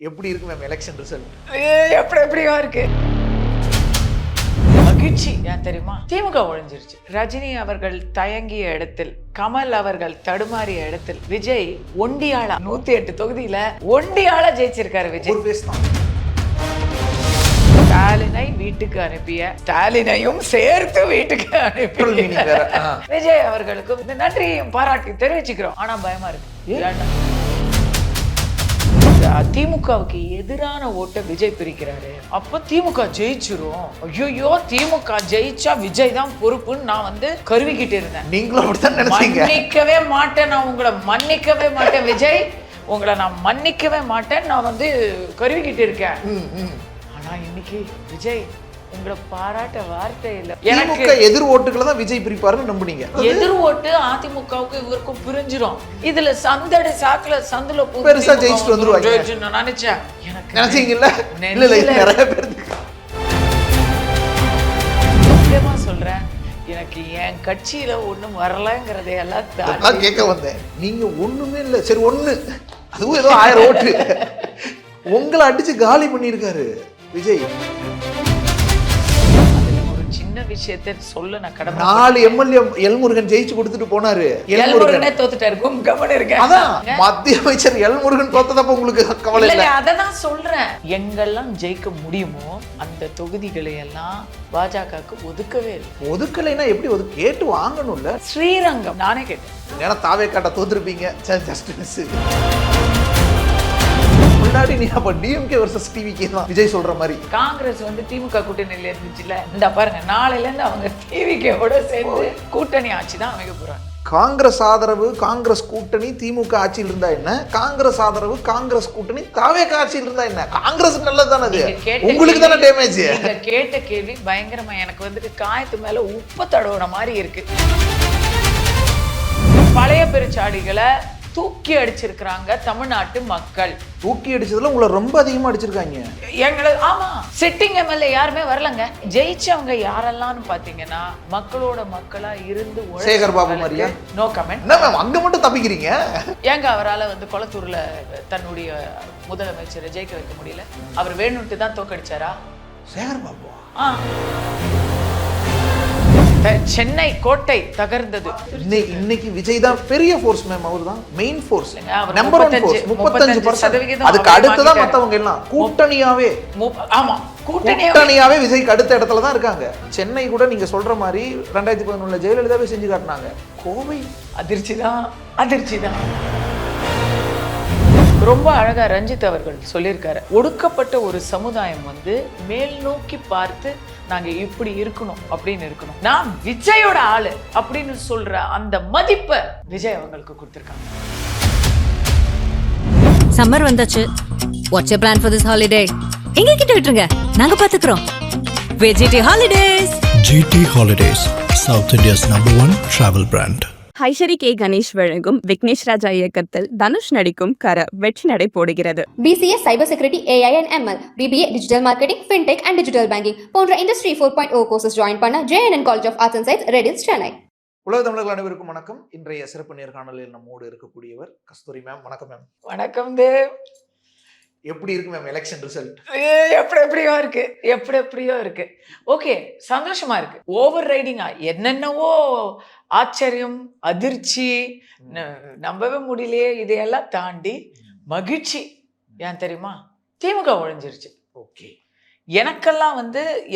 எப்படி இருக்கு ma'am election result? எப்படியோ இருக்கு. மகிழ்ச்சி ஏன் தெரியுமா? திமுக ஒழிஞ்சிருச்சு. ரஜினி அவர்கள் தயங்கிய இடத்தில், கமல் அவர்கள் தடுமாறிய இடத்தில் விஜய் ஒண்டியாளா 108 தொகுதியில ஒண்டியாளா ஜெயிச்சிருக்காரு. விஜய் ஒரு பேஸ் தான். ஸ்டாலினை வீட்டுக்கு அனுப்பிய, ஸ்டாலினையும் சேர்த்து வீட்டுக்கு அனுப்பிய விஜய் அவர்களுக்கு இந்த நன்றியையும் பாராட்டி தெரிவிச்சுக்கிறோம். ஆனா பயமா இருக்கு. திமுகவுக்கு எதிரான ஓட்டை விஜய் பிரிக்கிறாரு. அப்ப திமுக ஜெயிச்சிரும். ஐயோ திமுக ஜெயிச்சா விஜய் தான் பொறுப்புன்னு நான் கருவிக்கிட்டு இருந்தேன். நீங்களும் அப்படித்தான் நினைச்சீங்க. மன்னிக்கவே மாட்டேன், நான் உங்களை மன்னிக்கவே மாட்டேன் விஜய், உங்களை நான் மன்னிக்கவே மாட்டேன், நான் கருவிக்கிட்டு இருக்கேன். ஆனா இன்னைக்கு விஜய் உங்களை பாராட்ட வார்த்தை இல்ல. எனக்கு எதிர் ஓட்டுகளை தான் விஜய் பிரிப்பாருன்னு நம்புனீங்க. எதிர் ஓட்டு அதிமுகவுக்கு இவருக்கும் புரிஞ்சிடும். இதுல சந்தடி சாக்குல சந்துல பெருசா ஜெயிச்சுட்டு வந்துருவாங்க நான் நினைச்சேன். எனக்கு நினைச்சீங்கல்ல? இல்ல நிறைய பேர் முக்கியமா சொல்றேன், எனக்கு என் கட்சியில ஒண்ணும் வரலங்கிறதை எல்லாம் கேட்க வந்தேன். நீங்க ஒண்ணுமே இல்ல, சரி ஒண்ணு, அதுவும் ஏதோ 1000 ஓட்டு உங்களை அடிச்சு காலி பண்ணிருக்காரு விஜய். சின்ன விஷயத்தை சொல்ல நான் கடமை. 4 எம்எல்ஏ எல்முருகன் ஜெயிச்சு கொடுத்துட்டு போனாரு. எல்முருகனே தோத்துட்டாரு. கவனம் இருக்கு. அதான் மத்திய அமைச்சர் எல்முருகன் தோத்ததப்ப உங்களுக்கு கவலை இல்ல? அததான் சொல்றேன். எங்கெல்லாம் ஜெயிக்க முடியுமோ அந்த தொகுதிகளை எல்லாம் பாஜகவுக்கு ஒதுக்கவே இல்லை. ஒதுக்கலைன்னா எப்படி கேட்டு வாங்கணும்ல? ஸ்ரீரங்கம் நானே கேட்டேன். ஏன்னா தாவே காட்ட தோத்துருப்பீங்க. Just miss. முன்னாடி நீ அப்ப டிஎம்கே வர்சஸ் டிவிகே தான் விஜய் சொல்ற மாதிரி. காங்கிரஸ் திமுக கூட்டணியில இருந்துச்சுல, இந்த பாருங்க நாளையில இருந்து அவங்க டிவிகேவோட சேர்ந்து கூட்டணி ஆட்சி தான் அமைக்க போறாங்க. காங்கிரஸ் ஆதரவு காங்கிரஸ் கூட்டணி திமுக ஆட்சியில் இருந்தா என்ன, காங்கிரஸ் ஆதரவு காங்கிரஸ் கூட்டணி தாவே ஆட்சியில் இருந்தா என்ன? காங்கிரஸ் நல்லது தானே, உங்களுக்கு தானே டேமேஜ். நீங்க கேட்ட கேள்வி பயங்கரமா எனக்கு காயத்து மேல உப்பு தடவுற மாதிரி இருக்கு. பழைய பெருச்சாடிகளை தூக்கி அடிச்சிருக்கிறாங்க தமிழ்நாட்டு மக்கள். தூக்கி அடிச்சதுல உங்களை ரொம்ப அதிகமா அடிச்சிருக்காங்க. எங்களுக்கு ஆமா, சிட்டிங் எம்எல்ஏ யாருமே வரலங்க. ஜெயிச்சவங்க யாரெல்லாம் பாத்தீங்கன்னா மக்களோட மக்களா இருந்து சேகர் பாபு மாதிரியா? No comment. என்ன மேம் அங்க மட்டும் தப்பிக்கிறீங்க? ஏங்க அவரால் கொளத்தூர்ல தன்னுடைய முதலமைச்சரை ஜெயிக்க வைக்க முடியல? அவர் வேணும்ட்டு தான் தோக்கடிச்சாரா சேகர் பாபு? சென்னை கோட்டை தகர்ந்தது. இன்னைக்கு விஜய் தான் பெரிய ஃபோர்ஸ் மேம். அவர் தான் மெயின் ஃபோர்ஸ், நம்பர் 1 ஃபோர்ஸ். 35%. அதுக்கு அடுத்து தான் மத்தவங்க எல்லாம் கூட்டணியாவே. ஆமா, கூட்டணியாவே விஜய்க்கு அடுத்த இடத்துல தான் இருக்காங்க. சென்னை கூட நீங்க சொல்ற மாதிரி 2011 ஜெயலலிதாவே செஞ்சு காட்டினாங்க. கோவை அதிர்ச்சி தான். ரொம்ப அழகா ரஞ்சித் அவர்கள் சொல்லியிருக்காரு, ஒடுக்கப்பட்ட ஒரு சமுதாயம் மேல் நோக்கி பார்த்து நாங்க இப்படி இருக்கணும் அப்படின்னு இருக்கணும், நான் விஜயோட ஆளு அப்படின்னு சொல்ற அந்த மதிப்பை விஜய் அவங்களுக்கு கொடுத்திருக்காங்க. சம்மர் வந்தாச்சு. What's your plan for this holiday? எங்க கிட்ட விட்டுருங்க, நாங்க பாத்துக்கிறோம். VGT holidays. GT holidays, South India's #1 travel brand. Ishari K Ganesh வழங்கும் விக்னேஷ் ராஜா இயக்கத்தில் தனுஷ் நடிக்கும் கர வெற்றி நடை போடுகிறது. BCA cyber security, AI and ML, BBA digital marketing, fintech and digital banking போன்ற இண்டஸ்ட்ரி 4.0 கோர்சஸ் ஜாயின் பண்ண JNN college of arts and science, Redhills, Chennai. உலக தமிழர்கள் அனைவருக்கும் வணக்கம். இன்றைய சிறப்பு நேர்காணலில் நம்மோடு இருக்கக்கூடியவர் கஸ்தூரி மேம். வணக்கம் மேம். வணக்கம் தேவ். எப்படி இருக்கு மேம் எலெக்ஷன் ரிசல்ட்? எப்படியோ இருக்கு. ஓகே, சந்தோஷமா இருக்கு. ஓவர் ரைடிங்கா என்னென்னவோ ஆச்சரியம், அதிர்ச்சி, நம்பவே முடியலையே, இதையெல்லாம் தாண்டி மகிழ்ச்சி. ஏன் தெரியுமா? திமுக ஒழிஞ்சிருச்சு. ஓகே, எனக்கெல்லாம்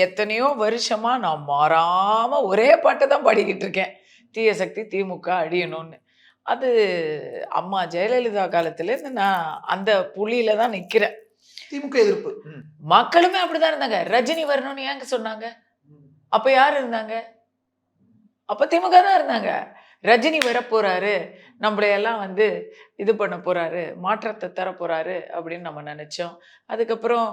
எத்தனையோ வருஷமா நான் மாறாம ஒரே பாட்டை தான் பாடிக்கிட்டு இருக்கேன், தீய சக்தி திமுக அழியணும்னு. அது அம்மா ஜெயலலிதா காலத்துலேருந்து நான் அந்த புள்ளியில தான் நிற்கிறேன். திமுக எதிர்ப்பு. மக்களுமே அப்படிதான் இருந்தாங்க. ரஜினி வரணும்னு ஏங்க சொன்னாங்க? அப்ப யார் இருந்தாங்க? அப்ப திமுக தான் இருந்தாங்க. ரஜினி வர போறாரு, நம்மளையெல்லாம் இது பண்ண போறாரு, மாற்றத்தை தர போறாரு அப்படின்னு நம்ம நினைச்சோம். அதுக்கப்புறம்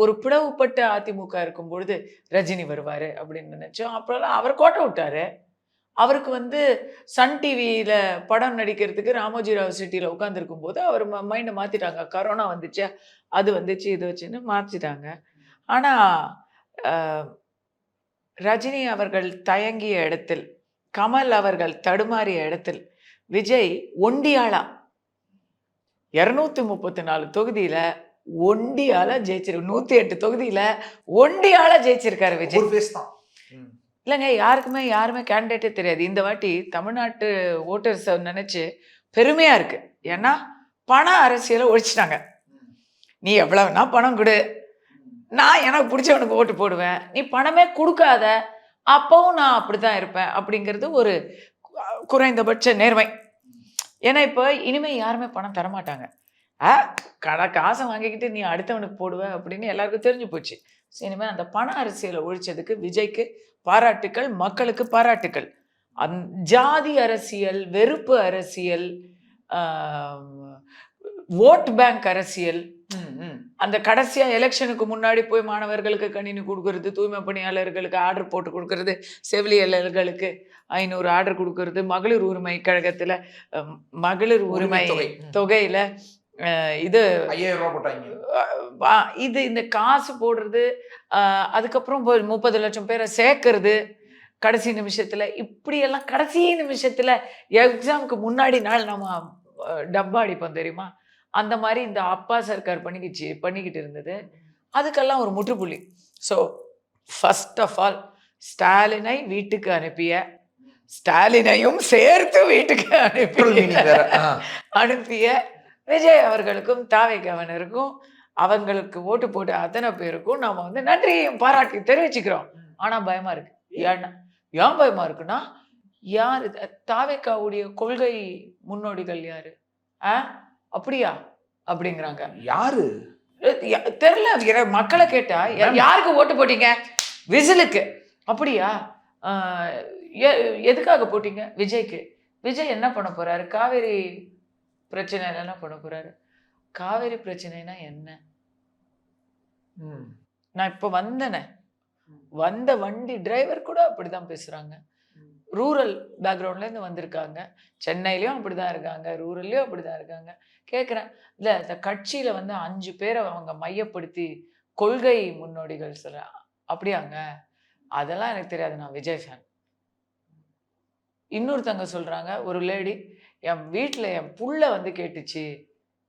ஒரு பிளவுபட்ட அதிமுக இருக்கும் பொழுது ரஜினி வருவாரு அப்படின்னு நினைச்சோம். அப்புறம் அவர் கோட்டை விட்டாரு. அவருக்கு சன் டிவியில படம் நடிக்கிறதுக்கு ராமோஜி ராவ் சிட்டியில உட்காந்துருக்கும் போது அவர் மைண்டை மாத்திட்டாங்க. கரோனா வந்துச்சா, அது வந்துச்சு, இது வச்சுன்னு மாத்திட்டாங்க. ஆனா ரஜினி அவர்கள் தயங்கிய இடத்தில், கமல் அவர்கள் தடுமாறிய இடத்தில் விஜய் ஒண்டியாளா 234 தொகுதியில ஒண்டியால ஜெயிச்சிருக்கு. 108 தொகுதியில ஒண்டியால ஜெயிச்சிருக்காரு விஜய். ஒரு ஃபேஸ் தான். இல்லைங்க, யாருமே கேண்டிடேட்டே தெரியாது. இந்த வாட்டி தமிழ்நாட்டு ஓட்டர்ஸ் நினைச்சு பெருமையா இருக்கு. ஏன்னா பண அரசியலை ஒழிச்சிட்டாங்க. நீ எவ்வளவுனா பணம் கொடு, நான் எனக்கு பிடிச்சவனுக்கு ஓட்டு போடுவேன், நீ பணமே கொடுக்காத, அப்பவும் நான் அப்படிதான் இருப்பேன் அப்படிங்கிறது ஒரு குறைந்தபட்ச நேர்மை. ஏன்னா இப்போ இனிமே யாருமே பணம் தரமாட்டாங்க. காசை வாங்கிக்கிட்டு நீ அடுத்தவனுக்கு போடுவ அப்படின்னு எல்லாருக்கும் தெரிஞ்சு போச்சு. இனிமே அந்த பண அரசியலை ஒழிச்சதுக்கு விஜய்க்கு பாராட்டுக்கள், மக்களுக்கு பாராட்டுக்கள். ஜாதி அரசியல், வெறுப்பு அரசியல், ஓட் பேங்க் அரசியல், அந்த கடைசியா எலெக்ஷனுக்கு முன்னாடி போய் மாணவர்களுக்கு கணினி கொடுக்கறது, தூய்மை பணியாளர்களுக்கு ஆர்டர் போட்டு கொடுக்கறது, செவிலியர்களுக்கு 500 ஆர்டர் கொடுக்கறது, மகளிர் உரிமை கழகத்துல மகளிர் உரிமை தொகையில இது 5000 ரூபாய் போட்டாங்க. இது இந்த காசு போடுறது, அதுக்கப்புறம் 30 லட்சம் பேரை சேர்க்கறது கடைசி நிமிஷத்துல, இப்படியெல்லாம் கடைசி நிமிஷத்துல எக்ஸாமுக்கு முன்னாடி நாள் நம்ம டப்பா அடிப்போம் தெரியுமா, அந்த மாதிரி இந்த அப்பா சர்க்கார் பண்ணிக்கிட்டு இருந்தது. அதுக்கெல்லாம் ஒரு முற்றுப்புள்ளி. ஸோ ஃபர்ஸ்ட் ஆஃப் ஆல் ஸ்டாலினை வீட்டுக்கு அனுப்பிய, ஸ்டாலினையும் சேர்த்து வீட்டுக்கு அனுப்பிய விஜய் அவர்களுக்கும் தாவேகவனருக்கும் அவங்களுக்கு ஓட்டு போட்டு அத்தனை பேருக்கும் நாம வந்து நன்றியையும் பாராட்டி தெரிவிச்சுக்கிறோம். ஆனா பயமா இருக்கு. ஏன் பயமா இருக்குன்னா, யாரு தாவேகாவுடைய கொள்கை முன்னோடிகள் யாரு? அப்படியா அப்படிங்கிறாங்க. யாரு தெரியல. மக்களை கேட்டா யாருக்கு ஓட்டு போட்டீங்க? விசிலுக்கு. அப்படியா? எதுக்காக போட்டீங்க? விஜய்க்கு. விஜய் என்ன பண்ண போறாரு? காவேரி பிரச்சனை என்ன பண்ண போறாரு? காவேரி பிரச்சனைனா என்ன? நான் இப்ப வந்த வண்டி டிரைவர் கூட அப்படிதான் பேசுறாங்க. ரூரல் பேக்ரவுண்ட்ல இருந்து வந்திருக்காங்க. சென்னையிலயும் அப்படிதான் இருக்காங்க, ரூரல்லையும் அப்படிதான் இருக்காங்க. கேட்குறேன், இல்லை இந்த கட்சியில வந்து 5 பேரை அவங்க மையப்படுத்தி கொள்கை முன்னோடிகள் சொல்ற, அப்படியாங்க? அதெல்லாம் எனக்கு தெரியாது, நான் விஜய் ஃபேன். இன்னொருத்தங்க சொல்றாங்க, ஒரு லேடி, என் வீட்டில் என் புள்ள வந்து கேட்டுச்சு,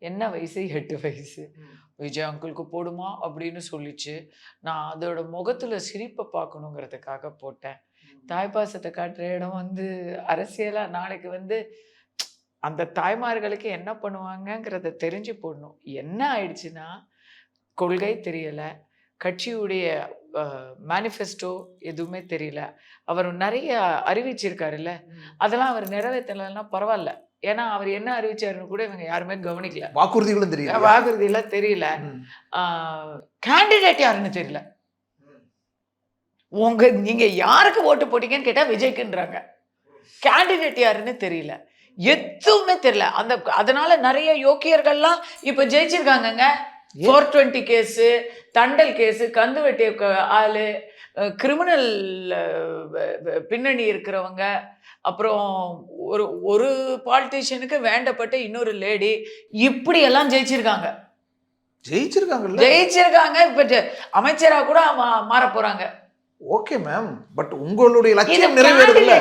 என்ன வயசு? 8 வயசு. விஜய் அங்கிளுக்கு போடுமா அப்படின்னு சொல்லிச்சு. நான் அதோட முகத்துல சிரிப்பை பார்க்கணுங்கிறதுக்காக போட்டேன். தாய்ப்பாசத்தை காட்டுற இடம் வந்து அரசியலா நாளைக்கு வந்து அந்த தாய்மார்களுக்கு என்ன பண்ணுவாங்கங்கிறத தெரிஞ்சு போடணும். என்ன ஆயிடுச்சுன்னா, கொள்கை தெரியல, கட்சியுடைய மேனிஃபெஸ்டோ எதுவுமே தெரியல. அவர் நிறைய அறிவிச்சிருக்காருல்ல, அதெல்லாம் அவர் நிறைவேற்றலைன்னா பரவாயில்ல. ஏன்னா அவர் என்ன அறிவிச்சாருன்னு கூட இவங்க யாருமே கவனிக்கல. வாக்குறுதிகளும் தெரியல. வாக்குறுதியெல்லாம் தெரியல. கேண்டிடேட் யாருன்னு தெரியல. நீங்க யாருக்கு ஓட்டு போட்டீங்கன்னு கேட்டா விஜய்க்குன்றாங்க. கேண்டிடேட் யாருன்னு தெரியல, எதுவுமே தெரியல. அதனால நிறைய யோக்கியர்கள்லாம் இப்ப ஜெயிச்சிருக்காங்கங்க. 420 கேஸு, தண்டல் கேஸு, கந்து வெட்டிய ஆளு, கிரிமினல் பின்னணி இருக்கிறவங்க, அப்புறம் ஒரு பாலிட்டிஷியனுக்கு வேண்டப்பட்ட இன்னொரு லேடி, இப்படி எல்லாம் ஜெயிச்சிருக்காங்க. இப்ப அமைச்சரா கூட மாற போறாங்க. ஓகே மேம், பட் உங்களுடைய லட்சியம் நிறைவேறல.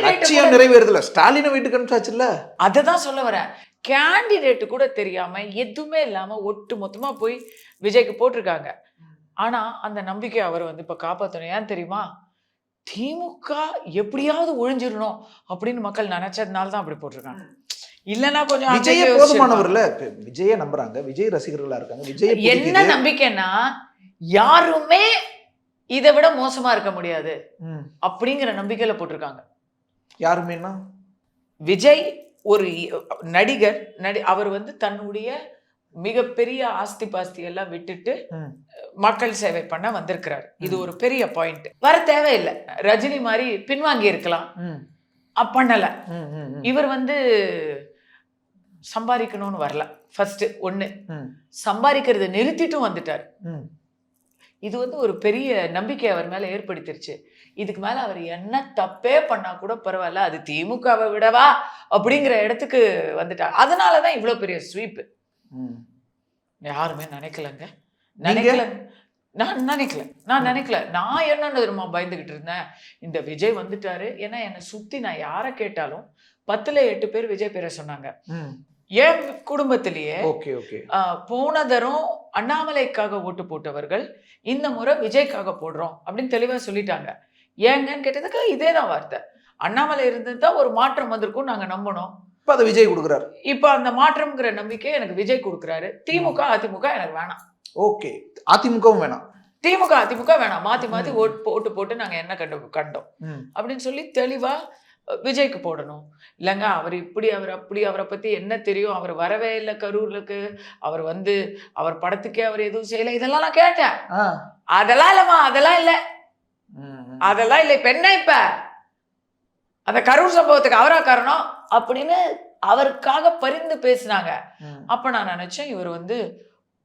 லட்சியம் நிறைவேறல. ஸ்டாலினை வீட்டுக்கு அனுப்பிச்சாச்சுல்ல. அததான் சொல்ல வரேன். கேண்டிடேட் கூட தெரியாம எதுவுமே இல்லாம ஒட்டு மொத்தமா போய் விஜய்க்கு போட்டிருக்காங்க. ஆனா அந்த நம்பிக்கை அவர் வந்து இப்ப காப்பாற்றணும். ஏன் தெரியுமா? திமுக எப்படியாவது ஒழிஞ்சிடணும் அப்படின்னு மக்கள் நினைச்சதுனால தான் அப்படி போட்டிருக்காங்க. இல்லைன்னா கொஞ்சம் விஜய போதுமானவர்ல, விஜய நம்புறாங்க, விஜய் ரசிகர்களா இருக்காங்க. விஜய் என்ன நம்பிக்கைன்னா, யாருமே இதை விட மோசமா இருக்க முடியாது அப்படிங்கிற நம்பிக்கையில போட்டிருக்காங்க. யாருமேனா, விஜய் ஒரு நடிகர், அவர் வந்து தன்னுடைய மிகப்பெரிய ஆஸ்தி பாஸ்தி எல்லாம் விட்டுட்டு மக்கள் சேவை பண்ண வந்திருக்கிறார். இது ஒரு பெரிய பாயிண்ட். வர தேவையில்லை. ரஜினி மாதிரி பின்வாங்கி இருக்கலாம், பண்ணல. இவர் வந்து சம்பாதிக்கணும்னு வரல. ஃபர்ஸ்ட் ஒண்ணு, சம்பாதிக்கிறத நிறுத்திட்டும் வந்துட்டார். இது வந்து ஒரு பெரிய நம்பிக்கை அவர் மேல ஏற்படுத்திருச்சு. இதுக்கு மேல அவர் என்ன தப்பே பண்ணா கூட பரவாயில்ல, அது திமுகவை விடவா அப்படிங்கிற இடத்துக்கு வந்துட்டார். அதனாலதான் இவ்வளவு பெரிய ஸ்வீப். யாருமே நினைக்கலங்க. நான் நினைக்கல. நான் என்ன தெரியுமா பயந்துகிட்டு இருந்தேன், இந்த விஜய் வந்துட்டாரு. ஏன்னா என்னை சுத்தி நான் யாரை கேட்டாலும் 10ல் 8 பேர் விஜய் பேரை சொன்னாங்க. என் குடும்பத்திலேயே ஓகே ஓகே போன தரம் அண்ணாமலைக்காக ஓட்டு போட்டவர்கள் இந்த முறை விஜய்க்காக போடுறோம் அப்படின்னு தெளிவா சொல்லிட்டாங்க. ஏங்கன்னு கேட்டதுக்கு இதே தான் வார்த்தை. அண்ணாமலை இருந்துதான் ஒரு மாற்றம் வந்திருக்கும் நாங்க நம்பணும். இப்ப அதை விஜய் கொடுக்குறாரு. இப்ப அந்த மாற்றம்ங்கிற நம்பிக்கை எனக்கு விஜய் கொடுக்குறாரு. திமுக அதிமுக எனக்கு வேணாம். ஓகே, அதிமுகவும் வேணாம். திமுக அதிமுக வேணாம், மாத்தி மாத்தி ஓட்டு போட்டு நாங்க என்ன கண்டோம் அப்படின்னு சொல்லி தெளிவா விஜய்க்கு போடணும். இல்லைங்க அவர் இப்படி அவர் அப்படி, அவரை பத்தி என்ன தெரியும், அவர் வரவே இல்லை கரூருக்கு, அவர் அவர் படத்துக்கே அவர் எதுவும் செய்யல, இதெல்லாம் நான் கேட்டேன். அதெல்லாம் இல்லம்மா, அதெல்லாம் இல்லை, அதெல்லாம் இல்லை. இப்ப என்ன இப்ப அந்த கரூர் சம்பவத்துக்கு அவரா காரணம் அப்படின்னு அவருக்காக பரிந்து பேசினாங்க. அப்ப நான் நினைச்சேன் இவர்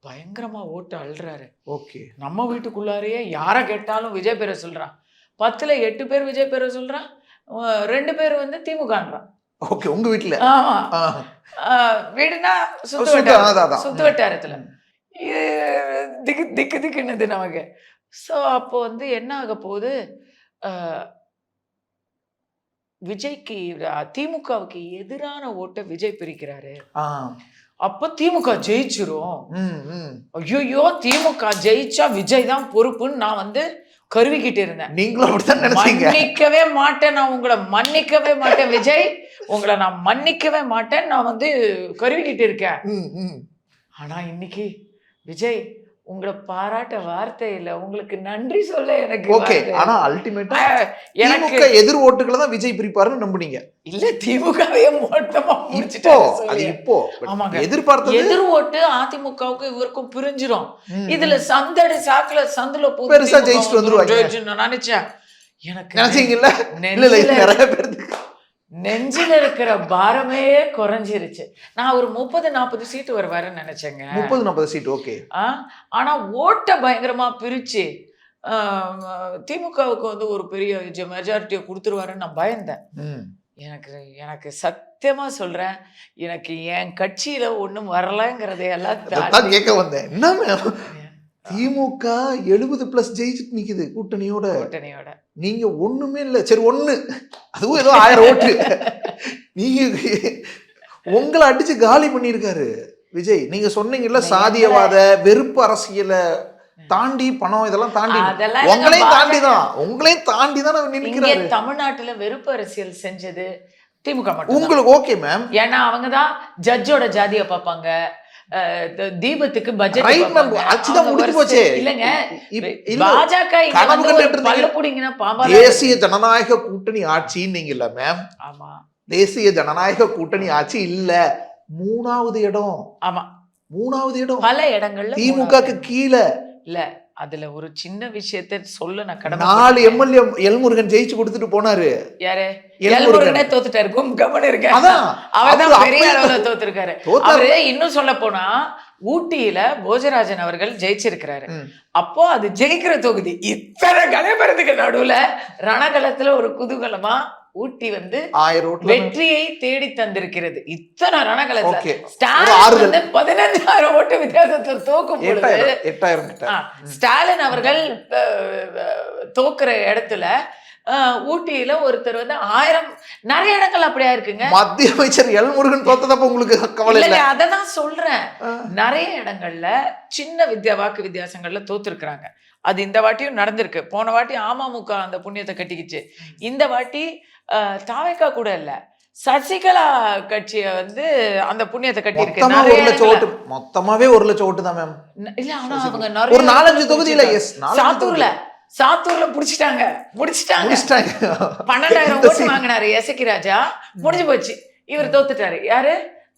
பயங்கரமா ஓட்டு அள்ளுறாரு. ஓகே, நம்ம வீட்டுக்குள்ளாரையே யாரை கேட்டாலும் விஜய் பேரை சொல்றான். 10ல் 8 பேர் விஜய் பேரை சொல்றான், 2 பேர் திமுகன்றான். ஓகே, உங்க வீட்டுல? ஆமா, வீடுனா சுத்து வட்டாரத்துல திக்கு திக்குன்னுது நமக்கு. ஸோ அப்போ என்ன ஆக போகுது, விஜய்க்கு திமுகவுக்கு எதிரான ஓட்டை விஜய் பிரிக்கிறாரு. அப்ப திமுக ஜெயிச்சிரும். ஐயோ, திமுக ஜெயிச்சா விஜய் தான் பொறுப்புன்னு நான் கருவிக்கிட்டு இருந்தேன். நீங்களும் அப்படித்தான் நினைச்சீங்க? மன்னிக்கவே மாட்டேன், நான் உங்களை மன்னிக்கவே மாட்டேன் விஜய், உங்களை நான் மன்னிக்கவே மாட்டேன், நான் கருவிக்கிட்டு இருக்கேன். ஆனா இன்னைக்கு விஜய் உங்களை பாராட்ட வார்த்தை இல்ல, உங்களுக்கு நன்றி சொல்ல எனக்கு. ஓகே, ஆனா அல்டிமேட்டா எனக்கு எதிர் ஓட்டுகளை தான் விஜய் பிரிப்பாருன்னு நம்புனீங்க? இல்ல, திமுகவையே மொத்தமா முடிச்சிட்டாரு. இப்போ எதிர்பார்த்தது எதிர் ஓட்டு அதிமுகவுக்கு இவருக்கும் பிரிஞ்சிரும். இதுல சந்துல பெருசா ஜெயிச்சுட்டு வந்துருவாங்க நினைச்சேன். எனக்கு நினைச்சீங்கல்ல? நிறைய பேருக்கு நெஞ்சில இருக்கிற பாரமே குறைஞ்சிருச்சு. நான் ஒரு 30-40 சீட்டு வருவாருன்னு நினைச்சேங்க. 30-40 சீட். ஓகே. ஆனா ஓட்ட பயங்கரமா பிரிச்சு திமுகவுக்கு ஒரு பெரிய மெஜாரிட்டியை கொடுத்துருவாருன்னு நான் பயந்தேன். எனக்கு சத்தியமா சொல்றேன், எனக்கு என் கட்சியில ஒண்ணும் வரலங்கிறதை எல்லாம் கேட்க வந்தேன். என்ன திமுக 70+ ஜெயிச்சுட்டு நிக்குது கூட்டணியோட. நீங்க ஒண்ணுமே இல்ல. சரி, ஒண்ணு அதுவும் ஏதோ 1000 ஓட்டு நீங்க உங்களை அடிச்சு காலி பண்ணிருக்காரு விஜய். நீங்க சொன்னீங்கல்ல, சாதியவாத வெறுப்பு அரசியலை தாண்டி பணம் இதெல்லாம் தாண்டி உங்களையும் தாண்டி தான் நினைக்கிறாரு. தமிழ்நாட்டுல வெறுப்பு அரசியல் செஞ்சது திமுக மட்டும். உங்களுக்கு ஓகே மேம், ஏன்னா அவங்கதான் ஜட்ஜோட ஜாதியை பார்ப்பாங்க, தீபத்துக்கு பட்ஜெட் இல்லங்க. பாஜக தேசிய ஜனநாயக கூட்டணி ஆட்சி நீங்கல்ல மேம்? ஆமா, தேசிய ஜனநாயக கூட்டணி ஆட்சி இல்ல, 3வது இடம். ஆமா, 3வது இடம். பல இடங்கள்ல திமுகக்கு கீழே இல்ல. அதுல ஒரு சின்ன விஷயத்தை சொல்ல நான் கடமை. 4 எம்எல்ஏ எல்முருகன் ஜெயிச்சு கொடுத்துட்டு போனாரு. யாரு? எல்முருகனே தோத்துட்டாரு. கவனம் இருக்கு, அவர்தான் பெரிய அளவுல தோத்துருக்காரு. அவரு இன்னும் சொல்ல போனா ஊட்டியில போஜராஜன் அவர்கள் ஜெயிச்சிருக்கிறாரு. அப்போ அது ஜெயிக்கிற தொகுதி. இத்தனை கலைபரத்துக்கு நடுவுல ரணகலத்துல ஒரு குதூகலமா ஊட்டி 1000 வெற்றியை தேடி தந்திருக்கிறது. இத்தனை ரணகலத்துல ஸ்டாலின் 15,000 ஓட்டு வித்தியாசத்தில் தோக்கும் பொழுது 8,000 ஸ்டாலின் அவர்கள் தோக்குற இடத்துல ஊட்டியில ஒருத்தர் 1000 நிறைய இடங்கள் அப்படியா இருக்குங்க. மத்திய அமைச்சர் எல்முருகன் தோத்ததப்ப உங்களுக்கு கவலை இல்ல? அததான் சொல்றேன், நிறைய இடங்கள்ல சின்ன வாக்கு வித்தியாசங்கள்ல தோத்துருக்குறாங்க. அது இந்த வாட்டியும் நடந்திருக்கு. போன வாட்டி அமமுக அந்த புண்ணியத்தை கட்டிக்கிச்சு. இந்த வாட்டி தாவேக்கா கூட இல்ல, சசிகலா கட்சிய அந்த புண்ணியத்தை கட்டி இருக்கு. மொத்தமாவே 1 லட்சம் ஓட்டு தான் மேம். இல்ல, ஆனா அவங்க நிறைய 4-5 தொகுதியில சாத்தூர்ல முடிச்சிட்டாங்க. 12,000 ஓட்டு வாங்கினாரு எசக்கி ராஜா, முடிஞ்சு போச்சு. இவர் தோத்துட்டாரு. யாரு?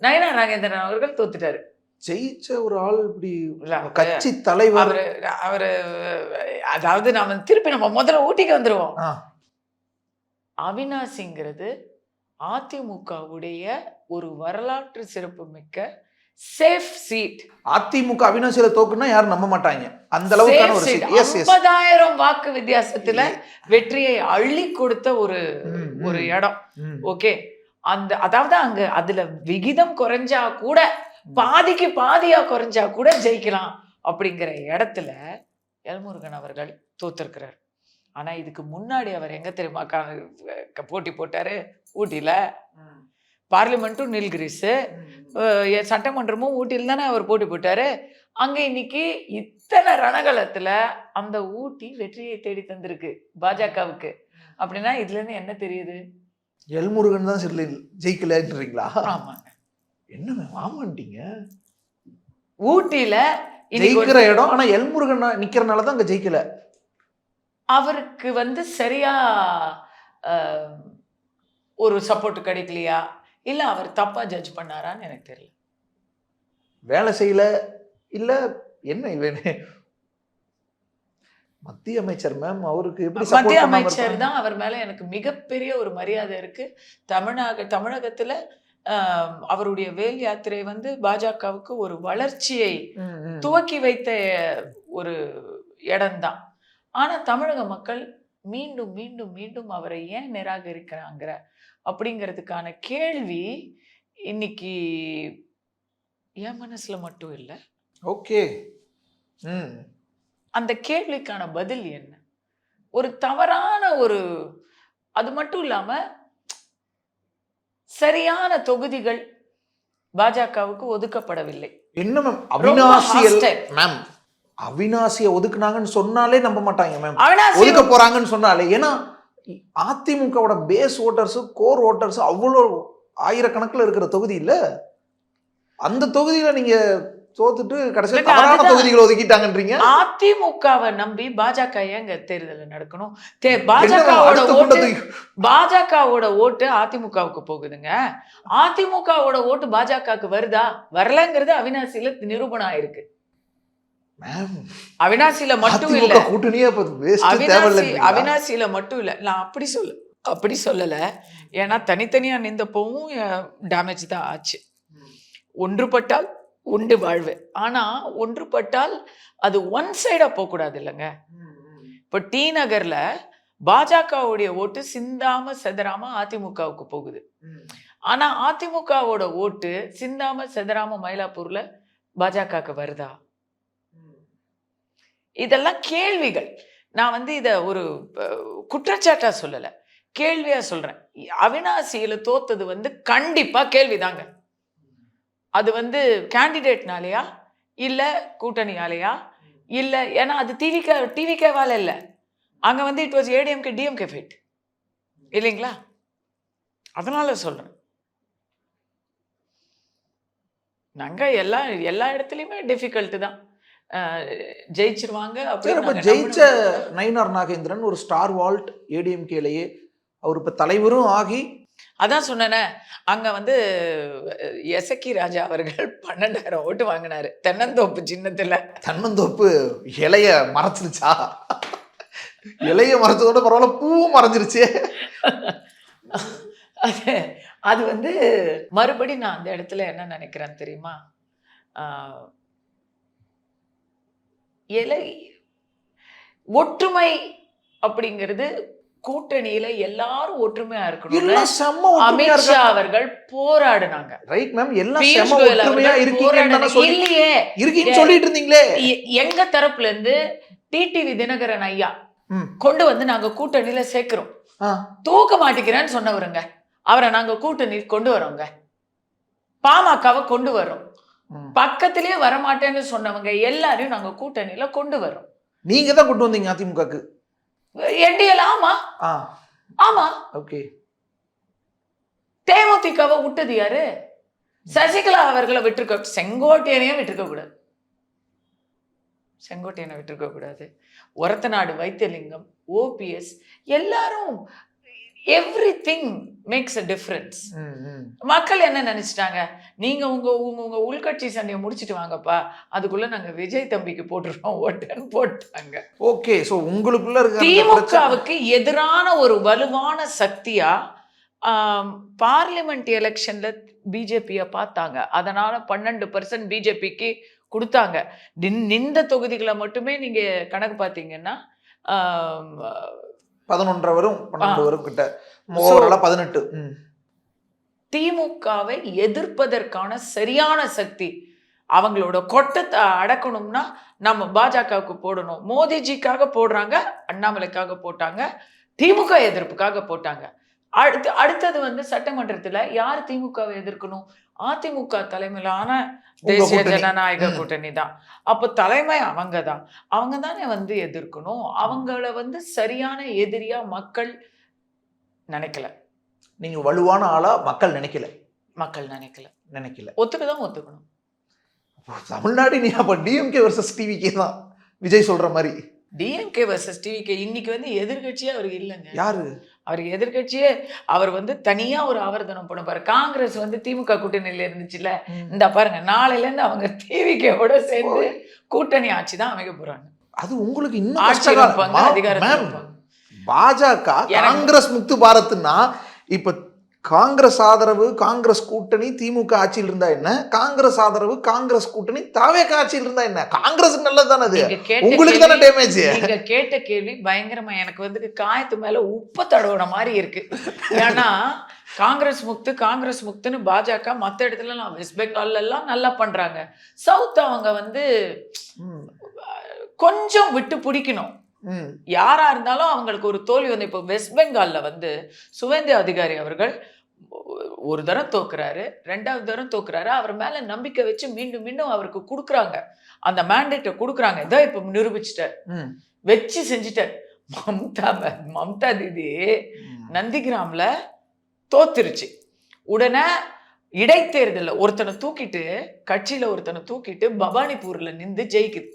நயனா நாகேந்திரன் அவர்கள் தோத்துட்டாரு. ஜெயிச்ச ஒரு ஆள் இப்படி கட்சி தலைவர் அவரு. அதாவது திருப்பி நம்ம முதல்ல ஊட்டிக்கு வந்துருவோம். அவினாசிங்கிறது அதிமுகவுடைய ஒரு வரலாற்று சிறப்பு மிக்க சேஃப் சீட். அதிமுக அவினாசியில தோக்குன்னா யாரும் நம்ப மாட்டாங்க. அந்த அளவுக்கான ஒரு சீட். 50,000 வாக்கு வித்தியாசத்துல வெற்றியை அள்ளி கொடுத்த ஒரு இடம். ஓகே, அதாவது அங்க அதுல விகிதம் குறைஞ்சா கூட, பாதிக்கு பாதியா குறைஞ்சா கூட ஜெயிக்கலாம் அப்படிங்கிற இடத்துல எல்முருகன் அவர்கள் தோத்திருக்கிறார். ஆனா இதுக்கு முன்னாடி அவர் எங்க தெரியுமா போட்டி போட்டாரு? ஊட்டியில பார்லிமெண்ட்டும் நீல்கிரிஸு, சட்டமன்றமும் ஊட்டியில் தானே அவர் போட்டி போட்டாரு. அங்க இன்னைக்கு இத்தனை ரணகலத்துல அந்த ஊட்டி வெற்றியை தேடி தந்திருக்கு பாஜகவுக்கு. அப்படின்னா இதுல இருந்து என்ன தெரியுது? எல்முருகன் தான் ஜெயிக்கலன்றீங்களா? ஆமாங்க. என்ன மேம் ஆமாண்டீங்க? ஊட்டியில ஜெயிக்கிற இடம், ஆனா எல்முருகன் நிக்கிறனால தான் அங்க ஜெயிக்கல. அவருக்கு வந்து சரியா ஒரு சப்போர்ட் கிடைக்கலையா, இல்ல அவர் தப்பா ஜட்ஜ் பண்ணாரான்னு எனக்கு தெரியல. வேலை செய்யல இல்ல என்ன? இவனே மத்திய அமைச்சர் மேம், அவருக்கு எப்படி மத்திய அமைச்சர் தான். அவர் மேல எனக்கு மிகப்பெரிய ஒரு மரியாதை இருக்கு. தமிழகத்துல அவருடைய வேல் யாத்திரை வந்து பாஜகவுக்கு ஒரு வளர்ச்சியை துவக்கி வைத்த ஒரு இடம்தான். ஆனா தமிழக மக்கள் மீண்டும் மீண்டும் மீண்டும் அவரை ஏன் நிராகரிக்கிறாங்க அப்படிங்கிறதுக்கான கேள்வி இன்னைக்கு என் மனசுல மட்டும் இல்லை. ஓகே, அந்த கேள்விக்கான பதில் என்ன? ஒரு தவறான ஒரு, அது மட்டும் இல்லாம சரியான தொகுதிகள் பாஜகவுக்கு ஒதுக்கப்படவில்லை. என்ன மேம் மேம் அவினாசிய ஒதுக்குனாங்கன்னு சொன்னாலே நம்ப மாட்டாங்க மேம். ஒதுக்க போறாங்கன்னு சொன்னாலே. ஏன்னா அதிமுகவோட பேஸ் ஓட்டர்ஸ், கோர் ஓட்டர்ஸ் அவ்வளோ ஆயிரக்கணக்கில் இருக்கிற தொகுதி இல்ல. அந்த தொகுதியில நீங்க தோத்துட்டு கடைசியில் தவறான தொகுதிகளை ஒதுக்கிட்டாங்கன்றீங்க. அதிமுகவை நம்பி பாஜக ஏங்க தேர்தல் நடக்கணும்? பாஜகவோட ஓட்டு அதிமுகவுக்கு போகுதுங்க. அதிமுகவோட ஓட்டு பாஜகவுக்கு வருதா வரலங்கிறது அவினாசியில நிரூபணம் ஆயிருக்கு. அவினாசியில மட்டும் இல்ல, அவினாசியில மட்டும் இல்ல. நான் அப்படி சொல்லல. ஏன்னா தனித்தனியா நின்றப்பவும் டேமேஜ் தான் ஆச்சு. ஒன்றுபட்டால் உண்டு வாழ்வு. ஆனா ஒன்றுபட்டால் அது ஒன் சைடா போகக்கூடாது இல்லைங்க. இப்ப டி நகர்ல பாஜகவுடைய ஓட்டு சிந்தாம செதறாம அதிமுகவுக்கு போகுது. ஆனா அதிமுகவோட ஓட்டு சிந்தாம செதறாம மயிலாப்பூர்ல பாஜகவுக்கு வருதா? இதெல்லாம் கேள்விகள். நான் வந்து இத ஒரு குற்றச்சாட்டா சொல்லல, கேள்வியா சொல்றேன். அவினாசியில தோத்தது வந்து கண்டிப்பா கேள்விதாங்க. அது வந்து கேண்டிடேட்னாலயா இல்ல கூட்டணியாலயா இல்ல, ஏன்னா அது டிவிகேவால இல்ல, அங்க வந்து it was ADMK DMK fight இல்லைங்களா? அதனால சொல்றேன், நாங்க எல்லா இடத்துலயுமே டிஃபிகல்ட் தான். ஜெயிச்சிருவாங்க அப்படின்னு ஜெயிச்ச நயினார் நாகேந்திரன் ஒரு ஸ்டார் வால்ட் ஏடிஎம்கேலயே, அவர் இப்ப தலைவரும் ஆகி. அதான் சொன்னேனே, அங்க வந்து எசக்கி ராஜா அவர்கள் 12,000 ஓட்டு வாங்கினாரு தென்னந்தோப்பு சின்னத்துல. தென்னந்தோப்பு இலைய மறைச்சிருச்சா? இலைய மறைச்சதோட பரவாயில்ல, பூவும் மறைஞ்சிருச்சு. அது வந்து மறுபடி நான் அந்த இடத்துல என்ன நினைக்கிறேன் தெரியுமா? ஒற்றுமை அப்படிங்கிறது கூட்டணியில எல்லாரும் ஒற்றுமையா இருக்கணும். அமித்ஷா அவர்கள் போராடினாங்க. ரைட் மேம், எல்லாம் செம ஒற்றுமையா இருக்கீங்கன்னு சொல்லிட்டு இருந்தீங்களே. எங்க தரப்புல இருந்து டிடிவி தினகரன் ஐயா கொண்டு வந்து நாங்க கூட்டணியில சேர்க்கிறோம். தூக்க மாட்டேங்கிறேன்னு சொன்னவருங்க, அவரை நாங்க கூட்டணி கொண்டு வரோங்க. பாமகவை கொண்டு வரோம். பக்கத்திலேயே வரமாட்டேன்னு சொன்னவங்க எல்லாரையும் நாங்க கூட்டணியில கொண்டு வரோம். நீங்க தான் கொண்டு வந்தீங்க அதிமுகக்கு. என்டிஎல். ஆமா ஆமா. ஓகே. தேமுதிகவை விட்டது யாரு? சசிகலா அவர்களை விட்டுருக்க, செங்கோட்டையனையும் விட்டுருக்க கூடாது. செங்கோட்டையனை விட்டுருக்க கூடாது. ஒரத்தநாடு வைத்தியலிங்கம், ஓபிஎஸ், எல்லாரும் everything makes a difference. மக்கள் என்ன நினைச்சிட்டாங்க, நீங்க உங்க உள்கட்சி சண்டையை முடிச்சிட்டு வாங்கப்பா, அதுக்குள்ள நாங்க விஜய் தம்பிக்கு போட்டுறோம் ஓட்டுன்னு போட்டாங்க. ஓகே, சோ உங்களுக்குள்ள இருக்க திமுகவுக்கு எதிரான ஒரு வலுவான சக்தியா பார்லிமெண்ட் எலெக்ஷன்ல பிஜேபியை பார்த்தாங்க. அதனால 12% பிஜேபிக்கு கொடுத்தாங்க. இந்த தொகுதிகளை மட்டுமே நீங்க கணக்கு பார்த்தீங்கன்னா 11 வரும், 12 வரும் கிட்ட, 18. திமுகவை எதிர்ப்பதற்கான சரியான சக்தி, அவங்களோட கொட்டத்தை அடக்கணும்னா நம்ம பாஜகவுக்கு போடணும். மோடிஜிக்காக போடுறாங்க, அண்ணாமலைக்காக போட்டாங்க, திமுக எதிர்ப்புக்காக போட்டாங்க. அடுத்தது வந்து சட்டமன்றத்துல யார் திமுகவை எதிர்க்கணும்? அதிமுக தலைமையிலான தேசிய கூட்டணி. ஜனநாயக கூட்டணி தான். அப்போ தலைமை அவங்க தானே வந்து எதிர்க்கணும். அவங்கள வந்து சரியான எதிரியா மக்கள் நினைக்கல. நீங்க வலுவான ஆளா மக்கள் நினைக்கல. ஒத்துக்கணும். தமிழ்நாடு நீ அப்ப டிஎம்கே வர்சஸ் டிவிகே தான் விஜய் சொல்ற மாதிரி. டிஎம்கே வர்சஸ் டிவிகே இன்னைக்கு வந்து எதிர்கட்சியே அவருக்கு இல்லைங்க. யாரு அவருக்கு எதிர்கட்சியே? அவர் வந்து தனியா ஒரு ஆவர்த்தனம் பண்ண பாரு. காங்கிரஸ் வந்து திமுக கூட்டணியில இருந்துச்சுல, இந்த பாருங்க நாளையில இருந்து அவங்க டிவிகேவோட சேர்ந்து கூட்டணி ஆட்சி தான் அமைக்க போறாங்க. அது உங்களுக்கு இன்னும் ஆட்சி இருப்பாங்க, அதிகாரத்தில் இருப்பாங்க. பாஜக காங்கிரஸ் முக்து பாரத்னா இப்ப காங்கிரஸ் ஆதரவு காங்கிரஸ் கூட்டணி திமுக ஆட்சியில் இருந்தா என்ன, காங்கிரஸ் ஆதரவு காங்கிரஸ் கூட்டணி தாவேக ஆட்சியில் இருந்தா என்ன? காங்கிரஸ் நல்லது தானே, அது உங்களுக்கு தானே டேமேஜ். நீங்க கேட்ட கேள்வி பயங்கரமா எனக்கு வந்து காயத்து மேல உப்பு தடவுன மாதிரி இருக்கு. ஏன்னா காங்கிரஸ் முக்துன்னு பாஜக மற்ற இடத்துல எல்லாம் வெஸ்ட் பெங்கால்ல எல்லாம் நல்லா பண்றாங்க. சவுத் அவங்க வந்து கொஞ்சம் விட்டு பிடிக்கணும். யாரா இருந்தாலும் அவங்களுக்கு ஒரு தோல்வி வந்து, இப்போ வெஸ்ட் பெங்கால்ல வந்து சுவேந்து அதிகாரி அவர்கள் ஒரு தரம் தோக்குறாரு, 2வது தரம் தோக்குறாரு. அவர் மேல நம்பிக்கை வச்சு மீண்டும் மீண்டும் அவருக்கு கொடுக்குறாங்க, அந்த மேண்டேட்டை கொடுக்குறாங்க. இதான் இப்ப நிரூபிச்சுட்டார், வச்சு செஞ்சுட்டார். மம்தா தீதி நந்திகிராம்ல தோத்துருச்சு. உடனே இடைத்தேர்தல ஒருத்தனை தூக்கிட்டு, கட்சியில ஒருத்தனை தூக்கிட்டு பவானிபூர்ல நின்று ஜெயிக்குது.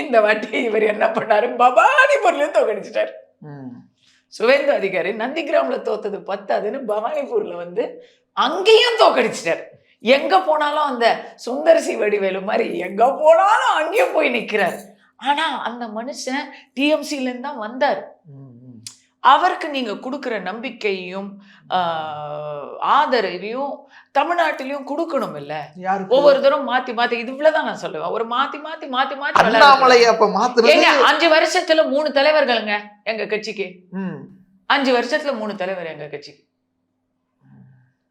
இந்த வாட்டி இவர் என்ன பண்ணாரு, பவானிபூர்ல தோக்கடிச்சிட்டாரு. சுவேந்து அதிகாரி நந்திகிராம்ல தோத்தது பத்தாதுன்னு பவானிபூர்ல வந்து அங்கேயும் தோக்கடிச்சிட்டாரு. எங்க போனாலும் அந்த சுந்தர்சி வடிவேலு மாதிரி எங்க போனாலும் அங்கேயும் போய் நிக்கிறார். ஆனா அந்த மனுஷன் டிஎம்சில இருந்து தான் வந்தார். அவருக்கு நீங்க கொடுக்குற நம்பிக்கையும் ஆதரவையும் தமிழ்நாட்டிலையும் கொடுக்கணும் இல்ல? ஒவ்வொரு தரம் மாத்தி மாத்தி இதுதான் நான் சொல்லுவேன். ஒரு மாத்தி 5 வருஷத்துல 3 தலைவர்களுங்க எங்க கட்சிக்கு. 5 வருஷத்துல 3 தலைவர் எங்க கட்சிக்கு.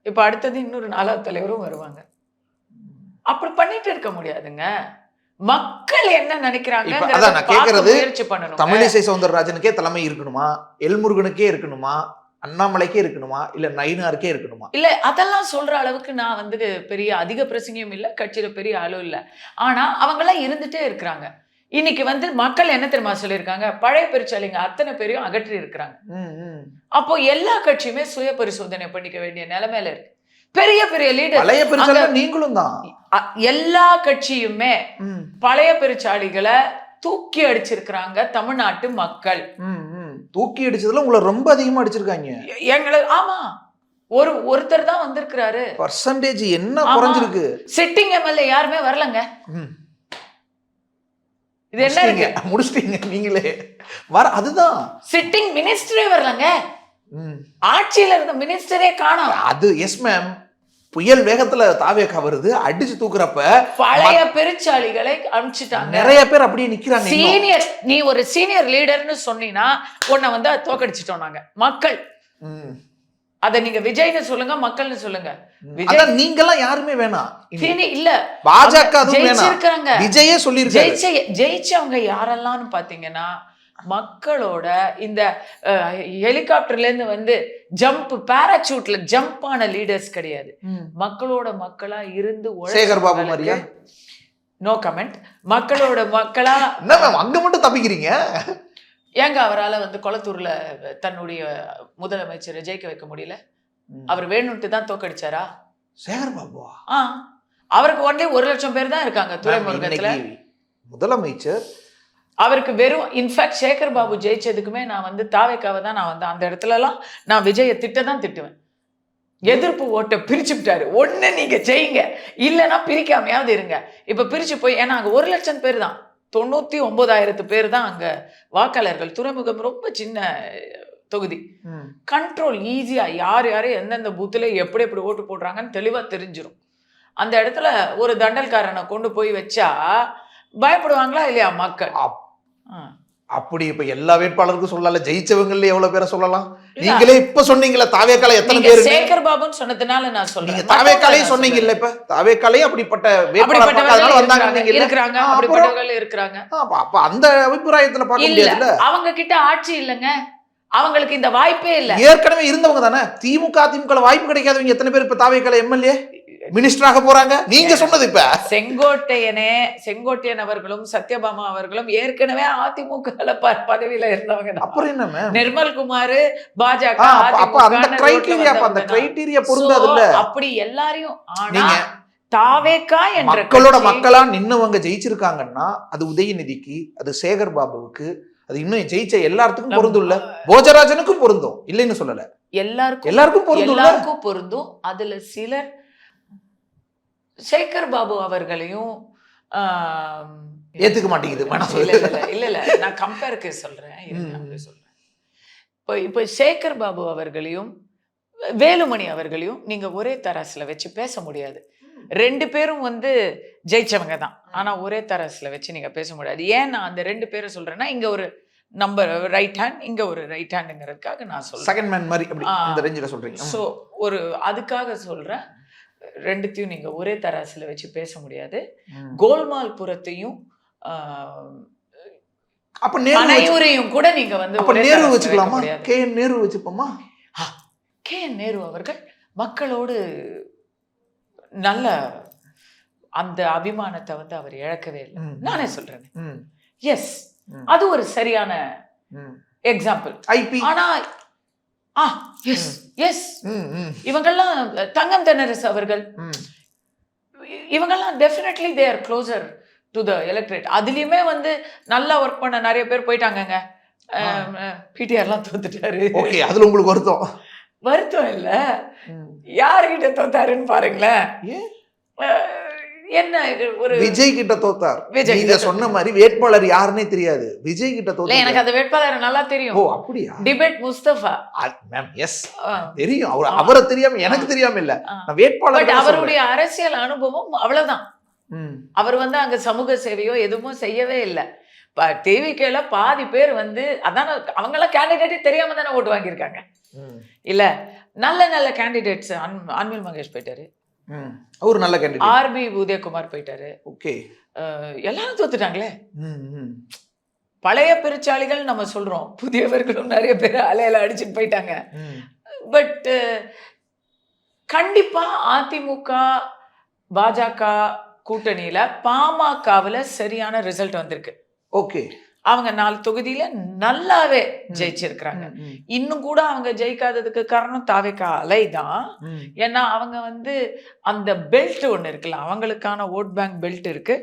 இப்ப அடுத்தது இன்னொரு 4வது தலைவரும் வருவாங்க. அப்படி பண்ணிட்டு இருக்க முடியாதுங்க. மக்கள் என்ன நினைக்கிறாங்க முயற்சி பண்ணணும். தமிழிசை சவுந்தரராஜனுக்கே தலைமை இருக்கணுமா, எல்முருகனுக்கே இருக்கணுமா, அண்ணாமலைக்கே இருக்கணுமா, இல்ல நயினாருக்கே இருக்கணுமா? இல்ல அதெல்லாம் சொல்ற அளவுக்கு நான் வந்து பெரிய அதிக பிரசங்கியம் இல்ல, கட்சியில பெரிய ஆளும் இல்ல. ஆனா அவங்க எல்லாம் இருந்துட்டே இருக்கிறாங்க. இன்னைக்கு வந்து மக்கள் என்ன தெரியுமா சொல்லியிருக்காங்க, பழைய பெருச்சாளிங்க அத்தனை பேரையும் அகற்றி இருக்கிறாங்க. அப்போ எல்லா கட்சியுமே சுய பரிசோதனை பண்ணிக்க வேண்டிய நிலைமையில இருக்கு. பெரிய பெரிய லீடர் நீங்களும் தான். எல்லா கட்சியுமே பழைய பெருச்சாளிகளை தூக்கி அடிச்சிருக்கிறாங்க தமிழ்நாட்டு மக்கள். தூக்கி அடிச்சதுல உங்களை ரொம்ப அதிகமா அடிச்சிருக்காங்க எங்களை. ஆமா, ஒருத்தர் தான் வந்திருக்கிறாரு. பர்சன்டேஜ் என்ன குறைஞ்சிருக்கு. சிட்டிங் எம்எல்ஏ யாருமே வரலங்க. இது என்ன முடிச்சிட்டீங்க நீங்களே வர. அதுதான் சிட்டிங் மினிஸ்டரே வரலங்க. ஆட்சியில இருந்த மினிஸ்டரே காணோம். அது எஸ் மேம், புயல் வேகத்துல தாவேகா வருது, அடிச்சு தூக்குறப்ப பழைய பெருச்சாளிகளை அனுப்பிச்சிட்டாங்க. நிறைய பேர் அப்படியே நிக்கிறாங்க. சீனியர், நீ ஒரு சீனியர் லீடர்னு சொன்னீங்கன்னா உன்னை வந்து தோக்கடிச்சிட்டோம் நாங்க மக்கள். அத நீங்க விஜய்னு சொல்லுங்க, மக்கள்னு சொல்லுங்க. விஜய் நீங்க எல்லாம் யாருமே வேணாம் இல்ல, பாஜக ஜெயிச்சிருக்காங்க. விஜயே சொல்லிருக்காரு. ஜெயிச்சவங்க யாரெல்லாம்னு பாத்தீங்கன்னா மக்களோட இந்த ஹெலிகாப்டர்ல இருந்து வந்து ஜம்ப் பாராசூட்ல ஜம்ப் ஆன லீடர்ஸ் கிடையாது. மக்களோட மக்களா இருந்து சேகர் பாபு மாதிரியா? No comment. மக்களோட மக்களா அங்க மட்டும் தப்பிக்கிறீங்க ஏங்க? அவரால் வந்து கொளத்தூர்ல தன்னுடைய முதலமைச்சரை ஜெயிக்க வைக்க முடியல? அவர் வேணும்ட்டு தான் தோக்கடிச்சாரா சேகர் பாபுவா? அவருக்கு ஒன்லி 1 லட்சம் பேர் தான் இருக்காங்க துறைமுகத்துல. முதலமைச்சர் அவருக்கு வெறும் இன்ஃபேக்ட் சேகர் பாபு ஜெயிச்சதுக்குமே நான் வந்து தாவேக்காவை தான் நான் வந்து அந்த இடத்துல எல்லாம் நான் விஜயை திட்டுவேன். எதிர்ப்பு ஓட்டை பிரிச்சு விட்டாரு. ஒண்ணு நீங்க செய்யுங்க, இல்லைன்னா பிரிக்காமையாவது இருங்க. இப்ப பிரிச்சு போய், ஏன்னா அங்க 1 லட்சம் பேர் தான், 99,000 பேர் தான் அங்க வாக்காளர்கள். துறைமுகம் ரொம்ப சின்ன தொகுதி. கண்ட்ரோல் ஈஸியா யார் எந்தெந்த பூத்துல எப்படி ஓட்டு போடுறாங்கன்னு தெளிவா தெரிஞ்சிடும். அந்த இடத்துல ஒரு தண்டல்காரனை கொண்டு போய் வச்சா பயப்படுவாங்களா இல்லையா மக்கள்? அப்படி இப்ப எல்லா வேட்பாளருக்கும் சொல்லல, ஜெயிச்சவங்கல எவ்வளவு பேரை சொல்லலாம்? நீங்களே இப்ப சொன்னீங்கல்ல தாவேக்கால எத்தனை பேர்? சேகர் பாபுன்னு சொன்னதுனால நான் சொல்றேன். நீங்க தாவேக்காலையும் சொன்னீங்கல்ல, இப்ப தாவேக்காலையும் அப்படிப்பட்ட வேட்பாளர்கள் வந்தாங்க இருக்காங்க, அப்படிப்பட்டவர்கள் இருக்காங்க. அப்ப அந்த அபிப்பிராயத்துல பார்க்க முடியாதுல்ல. அவங்க கிட்ட ஆட்சி இல்லங்க, அவங்களுக்கு இந்த வாய்ப்பே இல்ல. ஏற்கனவே இருந்தவங்க தானே. திமுக வாய்ப்பு கிடைக்காதவங்க எத்தனை பேர் இப்ப தாவேக்கால எம்எல்ஏ மினிஸ்டராக போறாங்க? நீங்க சொன்னது இப்ப செங்கோட்டையன் அவர்களும் சத்யபாமா அவர்களும் ஏற்கனவே அதிமுக பதவியில இருந்தவங்க. அப்புறம் என்ன மேம்? நிர்மல்குமார் பாஜக அப்ப அந்த கிரைட்டீரியா பொருந்தாது இல்ல. அப்படி எல்லாரையும் நீங்க தாவேக்கா என்ற மக்களோட மக்களா நின்னவங்க ஜெயிச்சிருக்காங்கன்னா அது உதயநிதிக்கு, அது சேகர் பாபுவுக்கு, அது இன்னும் ஜெயிச்ச எல்லாத்துக்கும் பொருந்தும் இல்ல. போஜராஜனுக்கும் பொருந்தும் இல்லைன்னு சொல்லல. எல்லாருக்கும் பொருந்தும். அதுல சிலர் சேகர் பாபு அவர்களையும் ஏத்துக்க மாட்டேங்குது. இல்ல நான் கம்பேருக்கு சொல்றேன். இப்ப சேகர் பாபு அவர்களையும் வேலுமணி அவர்களையும் நீங்க ஒரே தராசுல வச்சு பேச முடியாது. 2 பேரும் வந்து ஜெயிச்சவங்க தான். ஆனா ஒரே தராசுல வச்சு நீங்க பேச முடியாது. ஏன் நான் அந்த 2 பேரை சொல்றேன்னா, இங்க ஒரு நம்பர் ரைட் ஹேண்ட், இங்க ஒரு ரைட் ஹேண்டுங்கிறதுக்காக நான் சொல்றேன். செகண்ட் மேன் மாதிரி அப்படி இந்த ரேஞ்சில சொல்றீங்க. சோ ஒரு அதுக்காக சொல்றேன். 2த்தையும் நீங்க ஒரே தராசுல வச்சு பேச முடியாது. கோல்மால் புறத்தையும் அப்ப நேருவையும் கூட நீங்க வந்து அப்ப நேரு வச்சுக்கலாமா? கேஎன் நேரு வச்சுப்போமா? கேஎன் நேரு அவர்கள் மக்களோடு நல்ல அந்த அபிமானத்தை வந்து அவர் இழக்கவே இல்லை. நானே சொல்றேன். எஸ், அது ஒரு சரியான எக்ஸாம்பிள். ஐபி ஆனா எஸ் எஸ் இவங்கெல்லாம் தங்கம் தென்னரசு அவர்கள் இவங்கெல்லாம் definitely they are closer to the electorate. அதுலயுமே வந்து நல்லா ஒர்க் பண்ண நிறைய பேர் போயிட்டாங்கங்க. பிடிஆர்லாம் தோத்துட்டாரு. ஓகே, அதுல உங்களுக்கு வருத்தம் இல்ல. யாருகிட்ட தோத்தாருன்னு பாருங்களேன். என்ன ஒரு விஜய் கிட்ட தோத்தார். நீங்க சொன்ன மாதிரி வேட்பாளர் யாருன்னே தெரியாது. விஜய் கிட்ட தோத்தார். எனக்கு அந்த வேட்பாளர் நல்லா தெரியும். ஓ அப்படியா? Debate Mustafa ma'am. எஸ் தெரியும். அவரை தெரியாம எனக்கு தெரியாம இல்ல. நான் வேட்பாளர் அவருடைய அரசியல் அனுபவம் அவ்வளவுதான். அவர் வந்து அங்க சமூக சேவையோ எதுவும் செய்யவே இல்லை. டிவிகேல பாதி பேர் வந்து அதான் அவங்க எல்லாம் கேண்டிடேட்டே தெரியாம தானே ஓட்டு வாங்கியிருக்காங்க. இல்ல நல்ல நல்ல கேண்டிடேட்ஸ். அன்பில் மகேஷ் போயிட்டாரு. ஒரு நல்ல கேண்டிடேட். ஆர்பி உதயகுமார் போயிட்டாரு. ஓகே, எல்லாரும் தோத்துட்டாங்களே. பழைய பெருச்சாளிகள் நம்ம சொல்றோம், புதியவர்களும் நிறைய பேர் அலையில அடிச்சுட்டு போயிட்டாங்க. பட் கண்டிப்பா அதிமுக பாஜக கூட்டணியில பாமகவுல சரியான ரிசல்ட் வந்திருக்கு. ஓகே, அவங்க 4 தொகுதியில நல்லாவே ஜெயிச்சிருக்கிறாங்க. இன்னும் கூட அவங்க ஜெயிக்காததுக்கு காரணம் தாவேக்கா அலை தான். ஏன்னா அவங்க வந்து அந்த பெல்ட் ஒண்ணு இருக்குல்ல, அவங்களுக்கான ஓட் பேங்க் பெல்ட் இருக்கு,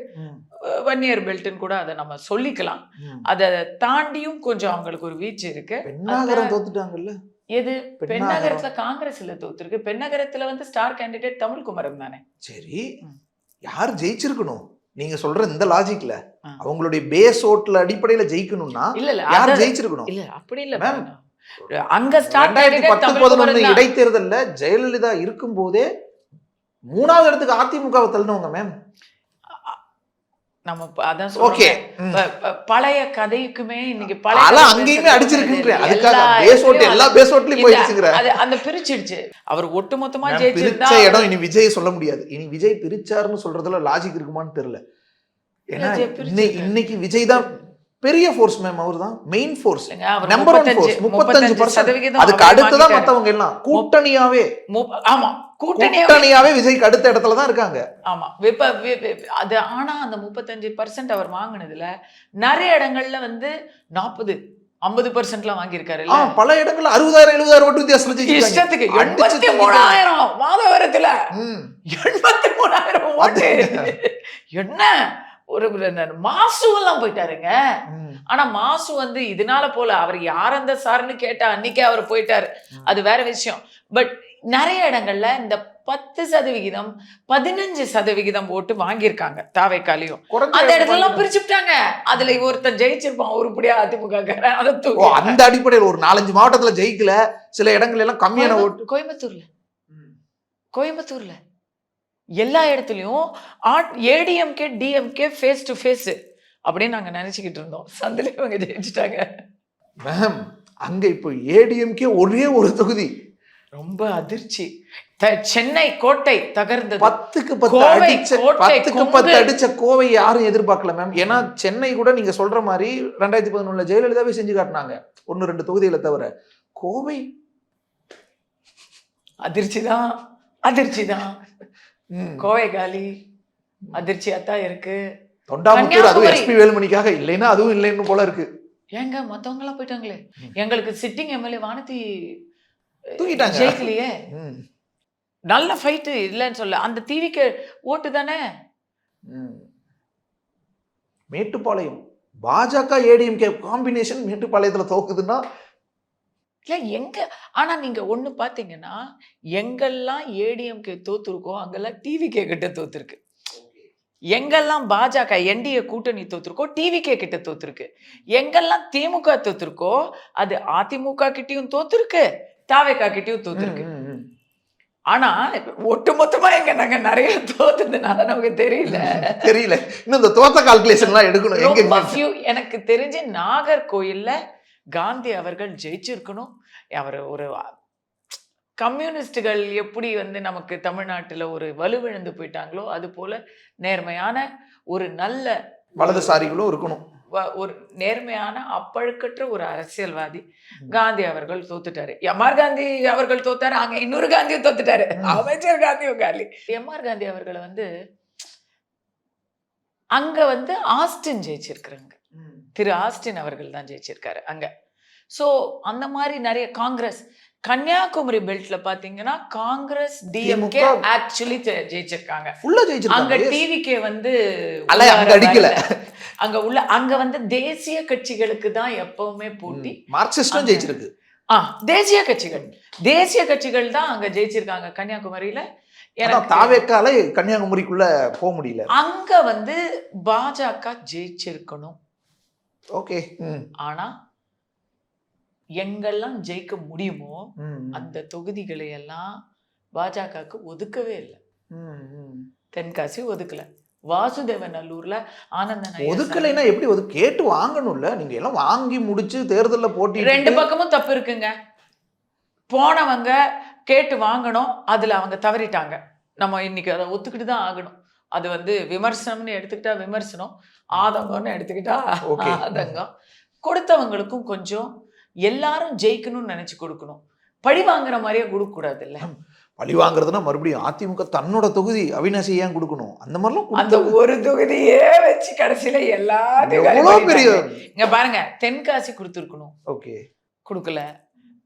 1 இயர் பெல்ட்னு கூட அதை நம்ம சொல்லிக்கலாம். அதை தாண்டியும் கொஞ்சம் அவங்களுக்கு ஒரு வீச்சு இருக்கு. தோத்துட்டாங்கல்ல. எது? பெண்ணகரத்துல காங்கிரஸ்ல தோத்துருக்கு. பெண்ணகரத்துல வந்து ஸ்டார் கேண்டிடேட் தமிழ்குமரன் தானே. சரி, யார் ஜெயிச்சிருக்கணும் நீங்க சொல்ற இந்த லாஜிக்ல? அவங்களுடைய பேஸ் ஓட்ல அடிப்படையில ஜெயிக்கணும்னா யார் ஜெயிச்சிருக்கணும்? இல்ல அப்படி இல்ல மேம். அங்க ஸ்டார்ட் 2010-11 இடைத்தேர்தல்ல ஜெயலலிதா இருக்கும் போதே 3வது இடத்துக்கு அதிமுகவை தள்ளினவங்க மேம். நம்ம அதான் சொல்றோம், பழைய கதைக்குமே இன்னைக்கு பழைய அங்கேயுமே அடிச்சிருக்குன்ற அதுக்காக பேஸ் ஓட் எல்லா பேஸ் ஓட்லயும் போயிடுச்சுங்கற அந்த பிரிச்சிடுச்சு. அவர் ஒட்டுமொத்தமா ஜெயிச்சிருந்தா பிரிச்ச இடம் இனி விஜய் சொல்ல முடியாது. இனி விஜய் பிரிச்சாருன்னு சொல்றதுல லாஜிக் இருக்குமான்னு தெரியல. ஏன்னா இன்னைக்கு விஜய் தான் பெரிய ஃபோர்ஸ் மேம். அவர்தான் மெயின் ஃபோர்ஸ், நம்பர் 1 ஃபோர்ஸ். 35% அதுக்கு அடுத்துதான் மத்தவங்க எல்லாம் கூட்டணியாவே. ஆமா, கூட்டணியாவே விஜய்க்கு அடுத்த இடத்துல தான் இருக்காங்க. ஆமா, அது ஆனா அந்த 35% அவர் வாங்கினதுல நிறைய இடங்கள்ல வந்து 40-50% வாங்கியிருக்காரு. பல இடங்கள்ல 60,000-70,000 ஓட்டு வித்தியாசம். இஷ்டத்துக்கு 83,000 மாதவரத்துல 83,000 ஓட்டு. என்ன ஒரு மாசு எல்லாம் போயிட்டாருங்க. ஆனா மாசு வந்து இதனால போல அவர் யார் அந்த சார்னு கேட்டா அன்னைக்கே அவர் போயிட்டாரு, அது வேற விஷயம். பட் நிறைய இடங்கள்ல இந்த 10%, 15% ஓட்டு வாங்கியிருக்காங்க தாவேக்காலையும். அந்த இடத்துல பிரிச்சுட்டாங்க. அதுல ஒருத்தன் ஜெயிச்சிருப்பான் உருப்படியா அதிமுக. அந்த அடிப்படையில் ஒரு 4-5 மாவட்டத்துல ஜெயிக்கல, சில இடங்கள் எல்லாம் கம்மியான ஓட்டு. கோயம்புத்தூர்ல எல்லா இடத்துலயும் ADMK DMK face to face அப்படின்னு நாங்க நினைச்சுக்கிட்டு இருந்தோம். சந்தில இவங்க ஜெயிச்சுட்டாங்க மேம். அங்க இப்போ ஏடிஎம்கே ஒரே ஒரு தொகுதி ரொம்ப அதிர்ச்சி. சென்னை கோட்டை தகர்ந்தது. 10க்கு 10 கோவை அடிச்ச கோட்டை 10க்கு 10 அடிச்ச கோவை யாரும் எதிர்பார்க்கல மேம். ஏன்னா சென்னை கூட நீங்க சொல்ற மாதிரி 2011 ஜெயலலிதாவே செஞ்சு காட்டினாங்க 1-2 தொகுதிகளை தவிர. கோவை அதிர்ச்சிதான், அதிர்ச்சிதான். கோவை காலி அதிர்ச்சியாத்தான் இருக்கு. தொண்டாமுத்தூர் அதுவும் கன்னியாகுமரி. எஸ்பி வேலுமணிக்காக இல்லைன்னா அதுவும் இல்லைன்னு போல இருக்கு. ஏங்க மத்தவங்க எல்லாம் போயிட்டாங்களே. எங்களுக்கு சிட்டிங் எம்எல்ஏ வானதி தூக்கிட்டாங்க. ஜெயிக்கலையே. ம். நல்ல ஃபைட்டு இல்லைன்னு சொல்ல. அந்த டிவிக்கு ஓட்டு தானே. ம். மேட்டுப்பாளையம் பாஜக ஏடிஎம்கே காம்பினேஷன் மேட்டுப்பாளையத்துல தோக்குதுன்னா இல்ல எங்க, ஆனா நீங்க ஒண்ணு பாத்தீங்கன்னா எங்கெல்லாம் ஏடிஎம்கே தோத்துருக்கோ அங்கெல்லாம் டிவிகே கிட்ட தோத்துருக்கு. எங்கெல்லாம் பாஜக என்டிஏ கூட்டணி தோத்துருக்கோ டிவிகே கிட்ட தோத்துருக்கு. எங்கெல்லாம் திமுக தோத்துருக்கோ அது அதிமுக கிட்டயும் தோத்துருக்கு, தாவேகா கிட்டயும் தோத்துருக்கு. ஆனா ஒட்டுமொத்தமா நாங்க நிறைய தோத்துனால நமக்கு தெரியல. இன்னும் இந்த தோத்த கால்குலேஷன் எல்லாம் எடுக்கணும். ரொம்ப few. எனக்கு தெரிஞ்சு நாகர்கோயில்ல காந்தி அவர்கள் ஜெயிச்சிருக்கணும். அவர் ஒரு கம்யூனிஸ்டுகள் எப்படி நமக்கு தமிழ்நாட்டுல ஒரு வலுவிழந்து போயிட்டாங்களோ அது போல நேர்மையான ஒரு நல்ல வலதுசாரிகளும் இருக்கணும். ஒரு நேர்மையான அப்பழுக்கற்ற ஒரு அரசியல்வாதி காந்தி அவர்கள் தோத்துட்டாரு. எம்ஆர் காந்தி அவர்கள் தோத்தாரு, அங்க இன்னொரு காந்தியும் தோத்துட்டாரு, அமைச்சர் காந்தியும் காலி. எம்ஆர் காந்தி அவர்களை அங்க ஆஸ்டின் ஜெயிச்சிருக்கிறாங்க. திரு ஆஸ்டின் அவர்கள் தான் ஜெயிச்சிருக்காரு அங்க. சோ அந்த மாதிரி நிறைய காங்கிரஸ் கன்னியாகுமரி பெல்ட்ல பாத்தீங்கன்னா காங்கிரஸ் டிஎம்கே ஆக்சுவலி ஜெயிச்சிருக்காங்க. அங்க டிவிகே அடிக்கல. அங்க தேசிய கட்சிகளுக்கு தான் எப்பவுமே போட்டி. மார்க்சிஸ்டும் ஜெயிச்சிருக்கு. தேசிய கட்சிகள் தான் அங்க ஜெயிச்சிருக்காங்க கன்னியாகுமரியில. தாவேக்கால கன்னியாகுமரிக்குள்ள போக முடியல. அங்க பாஜக ஜெயிச்சிருக்கணும். ஓகே. ஆனா எங்கெல்லாம் ஜெயிக்க முடியுமோ அந்த தொகுதிகளை எல்லாம் பாஜகவுக்கு ஒதுக்கவே இல்லை. தென்காசி ஒதுக்கல, வாசுதேவநல்லூர்ல ஆனந்தன் ஒதுக்கலைன்னா எப்படி கேட்டு வாங்கணும்ல. நீங்க எல்லாம் வாங்கி முடிச்சு தேர்தல்ல போட்டி 2 பக்கமும் தப்பு இருக்குங்க. போனவங்க கேட்டு வாங்கணும், அதுல அவங்க தவறிட்டாங்க. நம்ம இன்னைக்கு அதை ஒத்துக்கிட்டு தான் ஆகணும். அது விமர்சனம்னு எடுத்துக்கிட்டா விமர்சனம், ஆதங்கம்னு எடுத்துக்கிட்டா ஆதங்கம். கொடுத்தவங்களுக்கும் கொஞ்சம் எல்லாரும் ஜெயிக்கணும்னு நினைச்சு கொடுக்கணும். பழி வாங்குற மாதிரியே கொடுக்க கூடாது இல்ல. பழி வாங்குறதுன்னா மறுபடியும் அதிமுக தன்னோட தொகுதி அவினாசி ஏன் கொடுக்கணும்? அந்த மாதிரிலாம் அந்த ஒரு தொகுதியே வச்சு கடைசியில எல்லாத்தையும் பெரிய இங்க பாருங்க. தென்காசி கொடுத்துருக்கணும், ஓகே, கொடுக்கல.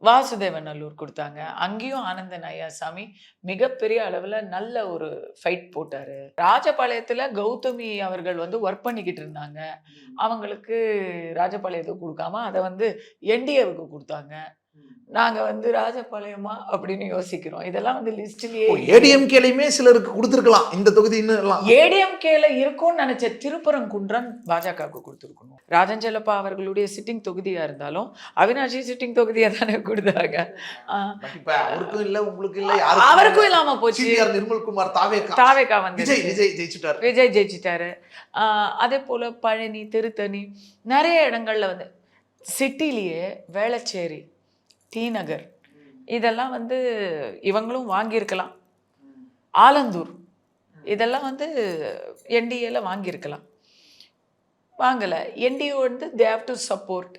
வாசுதேவநல்லூர் கொடுத்தாங்க, அங்கேயும் ஆனந்தன் ஐயாசாமி மிகப்பெரிய அளவுல நல்ல ஒரு ஃபைட் போட்டாரு. ராஜபாளையத்துல கௌதமி அவர்கள் ஒர்க் பண்ணிக்கிட்டு இருந்தாங்க. அவங்களுக்கு ராஜபாளையத்தை கொடுக்காம அதை என்டிஏவுக்கு கொடுத்தாங்க. நாங்க ராஜபாளையமா அப்படின்னு யோசிக்கிறோம். இதெல்லாம் லிஸ்ட்லயே ஏடிஎம்கேலயுமே சிலருக்கு கொடுத்துருக்கலாம் இந்த தொகுதின்னு. ஏடிஎம்கேல இருக்கும்னு நினைச்ச திருப்பரங்குன்றம் பாஜகவுக்கு கொடுத்துருக்கணும். ராஜன் செல்லப்பா அவர்களுடைய சிட்டிங் தொகுதியா இருந்தாலும் அவினாஷி சிட்டிங் தொகுதியா தானே கொடுத்தாங்க. அவருக்கும் இல்ல, உங்களுக்கு இல்ல, அவருக்கும் இல்லாம போச்சு. நிர்மல்குமார் தாவேகா விஜய் ஜெயிச்சிட்டாரு. அதே போல பழனி, திருத்தணி, நிறைய இடங்கள்ல சிட்டிலேயே வேளச்சேரி, டி நகர் இதெல்லாம் இவங்களும் வாங்கியிருக்கலாம். ஆலந்தூர் இதெல்லாம் என்டிஏல வாங்கியிருக்கலாம், வாங்கலை. NDA they have to support.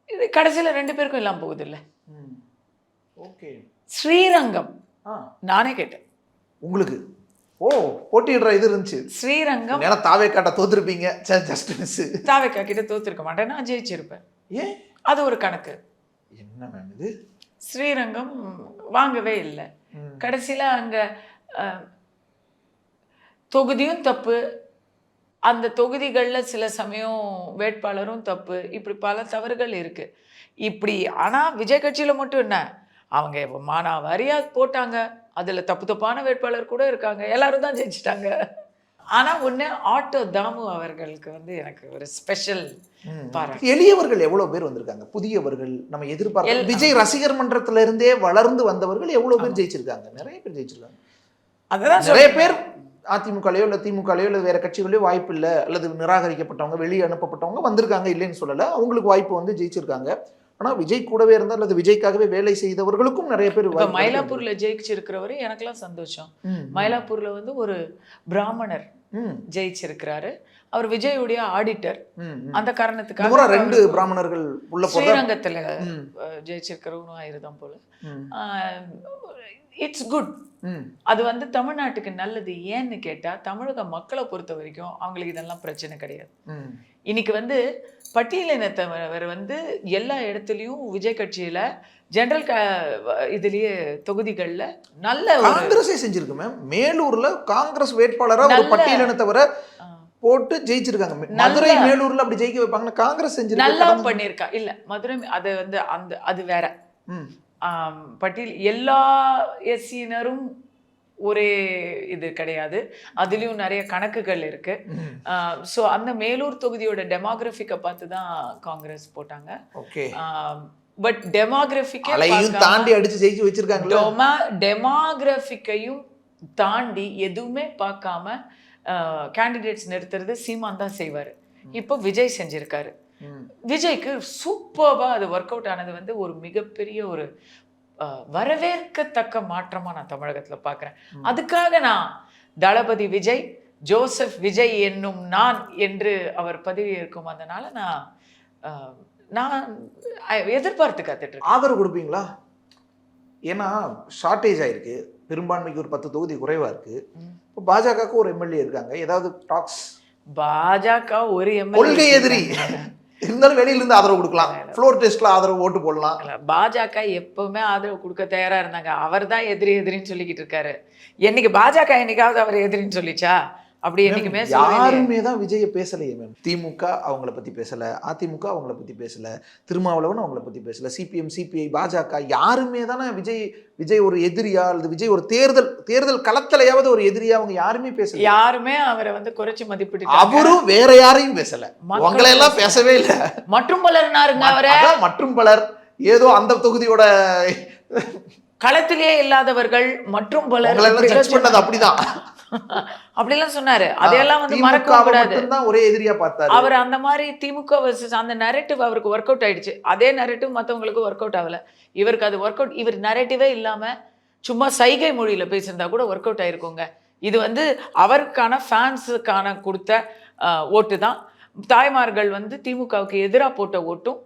இது கடைசியில் 2 பேருக்கும் இல்லாமல் போகுது இல்லை. ஸ்ரீரங்கம் நானே கேட்டேன் உங்களுக்கு. போட்டிடுற இது இருந்துச்சு ஸ்ரீரங்கம். தாவேக்காட்ட தோத்துருப்பீங்க, தாவேக்கா கிட்ட தோத்துருக்க மாட்டேன், நான் ஜெயிச்சிருப்பேன். ஏன்? அது ஒரு கணக்கு. என்ன மேம் இது? ஸ்ரீரங்கம் வாங்கவே இல்லை. கடைசியில் அங்க தொகுதியும் தப்பு, அந்த தொகுதிகளில் சில சமயம் வேட்பாளரும் தப்பு, இப்படி பல தவறுகள் இருக்கு. இப்படி ஆனா விஜய் கட்சியில மட்டும் என்ன, அவங்க மானாவாரியா போட்டாங்க, அதுல தப்பான வேட்பாளர் கூட இருக்காங்க, எல்லாரும் தான் ஜெயிச்சிட்டாங்க. ஆனா ஒண்ணு, ஆட்டோ தாமு அவர்களுக்கு எனக்கு ஒரு ஸ்பெஷல் பாராட்டு. எளியவர்கள் எவ்வளவு பேர் வந்திருக்காங்க, புதியவர்கள், நம்ம எதிர்பார்க்க விஜய் ரசிகர் மன்றத்துல இருந்தே வளர்ந்து வந்தவர்கள் எவ்வளவு பேர் ஜெயிச்சிருக்காங்க. நிறைய பேர் ஜெயிச்சிருக்காங்க. அதெல்லாம் நிறைய பேர் அதிமுகலையோ இல்லை திமுகலையோ இல்லை வேற கட்சிகளையோ வாய்ப்பு இல்லை அல்லது நிராகரிக்கப்பட்டவங்க, வெளியே அனுப்பப்பட்டவங்க வந்திருக்காங்க, இல்லைன்னு சொல்லலை. அவங்களுக்கு வாய்ப்பு ஜெயிச்சிருக்காங்க. ஆனா விஜய் கூடவே இருந்தால் அல்லது விஜய்க்காகவே வேலை செய்தவர்களுக்கும் நிறைய பேர் இப்ப மயிலாப்பூர்ல ஜெயிச்சிருக்கிறவரு எனக்கெல்லாம் சந்தோஷம். மயிலாப்பூர்ல வந்து ஒரு பிராமணர் ஜெயிச்சிருக்கிறாரு. அவர் விஜயுடைய ஆடிட்டர். அந்த காரணத்துக்காக 2 பிராமணர்கள் உள்ள ஸ்ரீரங்கத்துல ஜெயிச்சிருக்கிறவனும் ஆயிருதான் போல. It's good. அது வந்து தமிழ்நாட்டுக்கு நல்லது. ஏன்னு கேட்டா தமிழக மக்களை பொறுத்த வரைக்கும் அவங்களுக்கு இதெல்லாம் பிரச்சனை கிடையாது. இன்னைக்கு வந்து பட்டியலினத்தவர் வந்து எல்லா இடத்துலயும் விஜய் கட்சியில ஜெனரல் இதுலயே தொகுதிகள்ல நல்ல காங்கிரஸே செஞ்சிருக்கு மேம். மேலூர்ல காங்கிரஸ் வேட்பாளரா ஒரு பட்டியலினத்தவரை போட்டு ஜெயிச்சிருக்காங்க. மதுரை மேலூர்ல அப்படி ஜெயிக்க வைப்பாங்கன்னா காங்கிரஸ் செஞ்சிருக்கு. நல்லா பண்ணிருக்கா. இல்ல மதுரை அது வந்து அந்த அது வேற. பட்டியல் எல்லா எஸ்சியினரும் ஒரே இது கிடையாது. அதுலயும் நிறைய கணக்குகள் இருக்கு. ஸோ அந்த மேலூர் தொகுதியோட டெமோகிராஃபிக்கை பார்த்து தான் காங்கிரஸ் போட்டாங்க. ஓகே. பட் டெமோகிராஃபிக்கை தாண்டி அடிச்சு ஜெயிச்சு வச்சிருக்காங்க. டெமோகிராஃபிக்கையும் தாண்டி எதுவுமே பார்க்காம கேண்டிடேட்ஸ் நிறுத்துறது சீமான் தான் செய்வாரு. இப்போ விஜய் செஞ்சிருக்காரு. விஜய்க்கு சூப்பர்வா அது ஒர்க் அவுட் ஆனது வந்து ஒரு மிகப்பெரிய ஒரு வரவேற்கத்தக்க மாற்றமா நான் தமிழகத்துல பாக்குறேன். அதுக்காக நான் தளபதி விஜய், ஜோசப் விஜய் என்னும் நான் என்று அவர் பதவி இருக்கும். அதனால நான் எதிர்பார்த்து காத்துட்டு இருக்கேன். ஆதரவு கொடுப்பீங்களா? ஏன்னா ஷார்டேஜ் ஆயிருக்கு, பெரும்பான்மைக்கு ஒரு 10 தொகுதி குறைவா இருக்கு. இப்போ பாஜகவுக்கு ஒரு எம்எல்ஏ இருக்காங்க, ஏதாவது டாக்ஸ்? பாஜக ஒரு கொள்கை எதிரி இருந்தாலும் வெளியில இருந்து ஆதரவு கொடுக்கலாம். ஃப்ளோர் டெஸ்ட்ல ஆதரவு ஓட்டு போடலாம். பாஜக எப்பவுமே ஆதரவு கொடுக்க தயாரா இருந்தாங்க. அவர் தான் எதிரின்னு சொல்லிக்கிட்டு இருக்காரு. என்னைக்கு பாஜக என்னைக்காவது அவர் எதிரின்னு சொல்லிச்சா? அப்படி என்னைக்குமே யாருமே தான் விஜய பேசலையே மேம். திமுக அவங்கள பத்தி பேசல, அதிமுக அவங்கள பத்தி பேசல, திருமாவளவன் அவங்கள பத்தி பேசல, சிபிஎம், சிபிஐ, பாஜக யாருமே தானே விஜய் ஒரு எதிரியா அல்லது விஜய் ஒரு தேர்தல் களத்திலையாவது ஒரு எதிரியா அவங்க யாருமே பேசல. யாருமே அவரை வந்து குறைச்சு மதிப்பிட்டு, அவரும் வேற யாரையும் பேசல, உங்களை எல்லாம் பேசவே இல்லை. மற்றும் பலர்னாருங்க அவரை. மற்றும் பலர் ஏதோ அந்த தொகுதியோட களத்திலேயே இல்லாதவர்கள் மற்றும் பலர் பண்ணது அப்படிதான். அப்படிலாம் சொன்னாரு. அதையெல்லாம் வந்து மறக்க கூடாது. ஒரே எதிரியா பார்த்தாரு அவர். அந்த மாதிரி திமுக வர்சஸ் அந்த நரேட்டிவ் அவருக்கு ஒர்க் அவுட் ஆயிடுச்சு. அதே நரேட்டிவ் மற்றவங்களுக்கு ஒர்க் அவுட் ஆகல. இவருக்கு அது ஒர்க் அவுட். இவர் நரேட்டிவே இல்லாம சும்மா சைகை மொழியில பேசியிருந்தா கூட ஒர்க் அவுட் ஆயிருக்குங்க. இது வந்து அவருக்கான ஃபேன்ஸுக்கான கொடுத்த ஓட்டு தான். தாய்மார்கள் வந்து திமுகவுக்கு எதிராக போட்ட ஓட்டும்,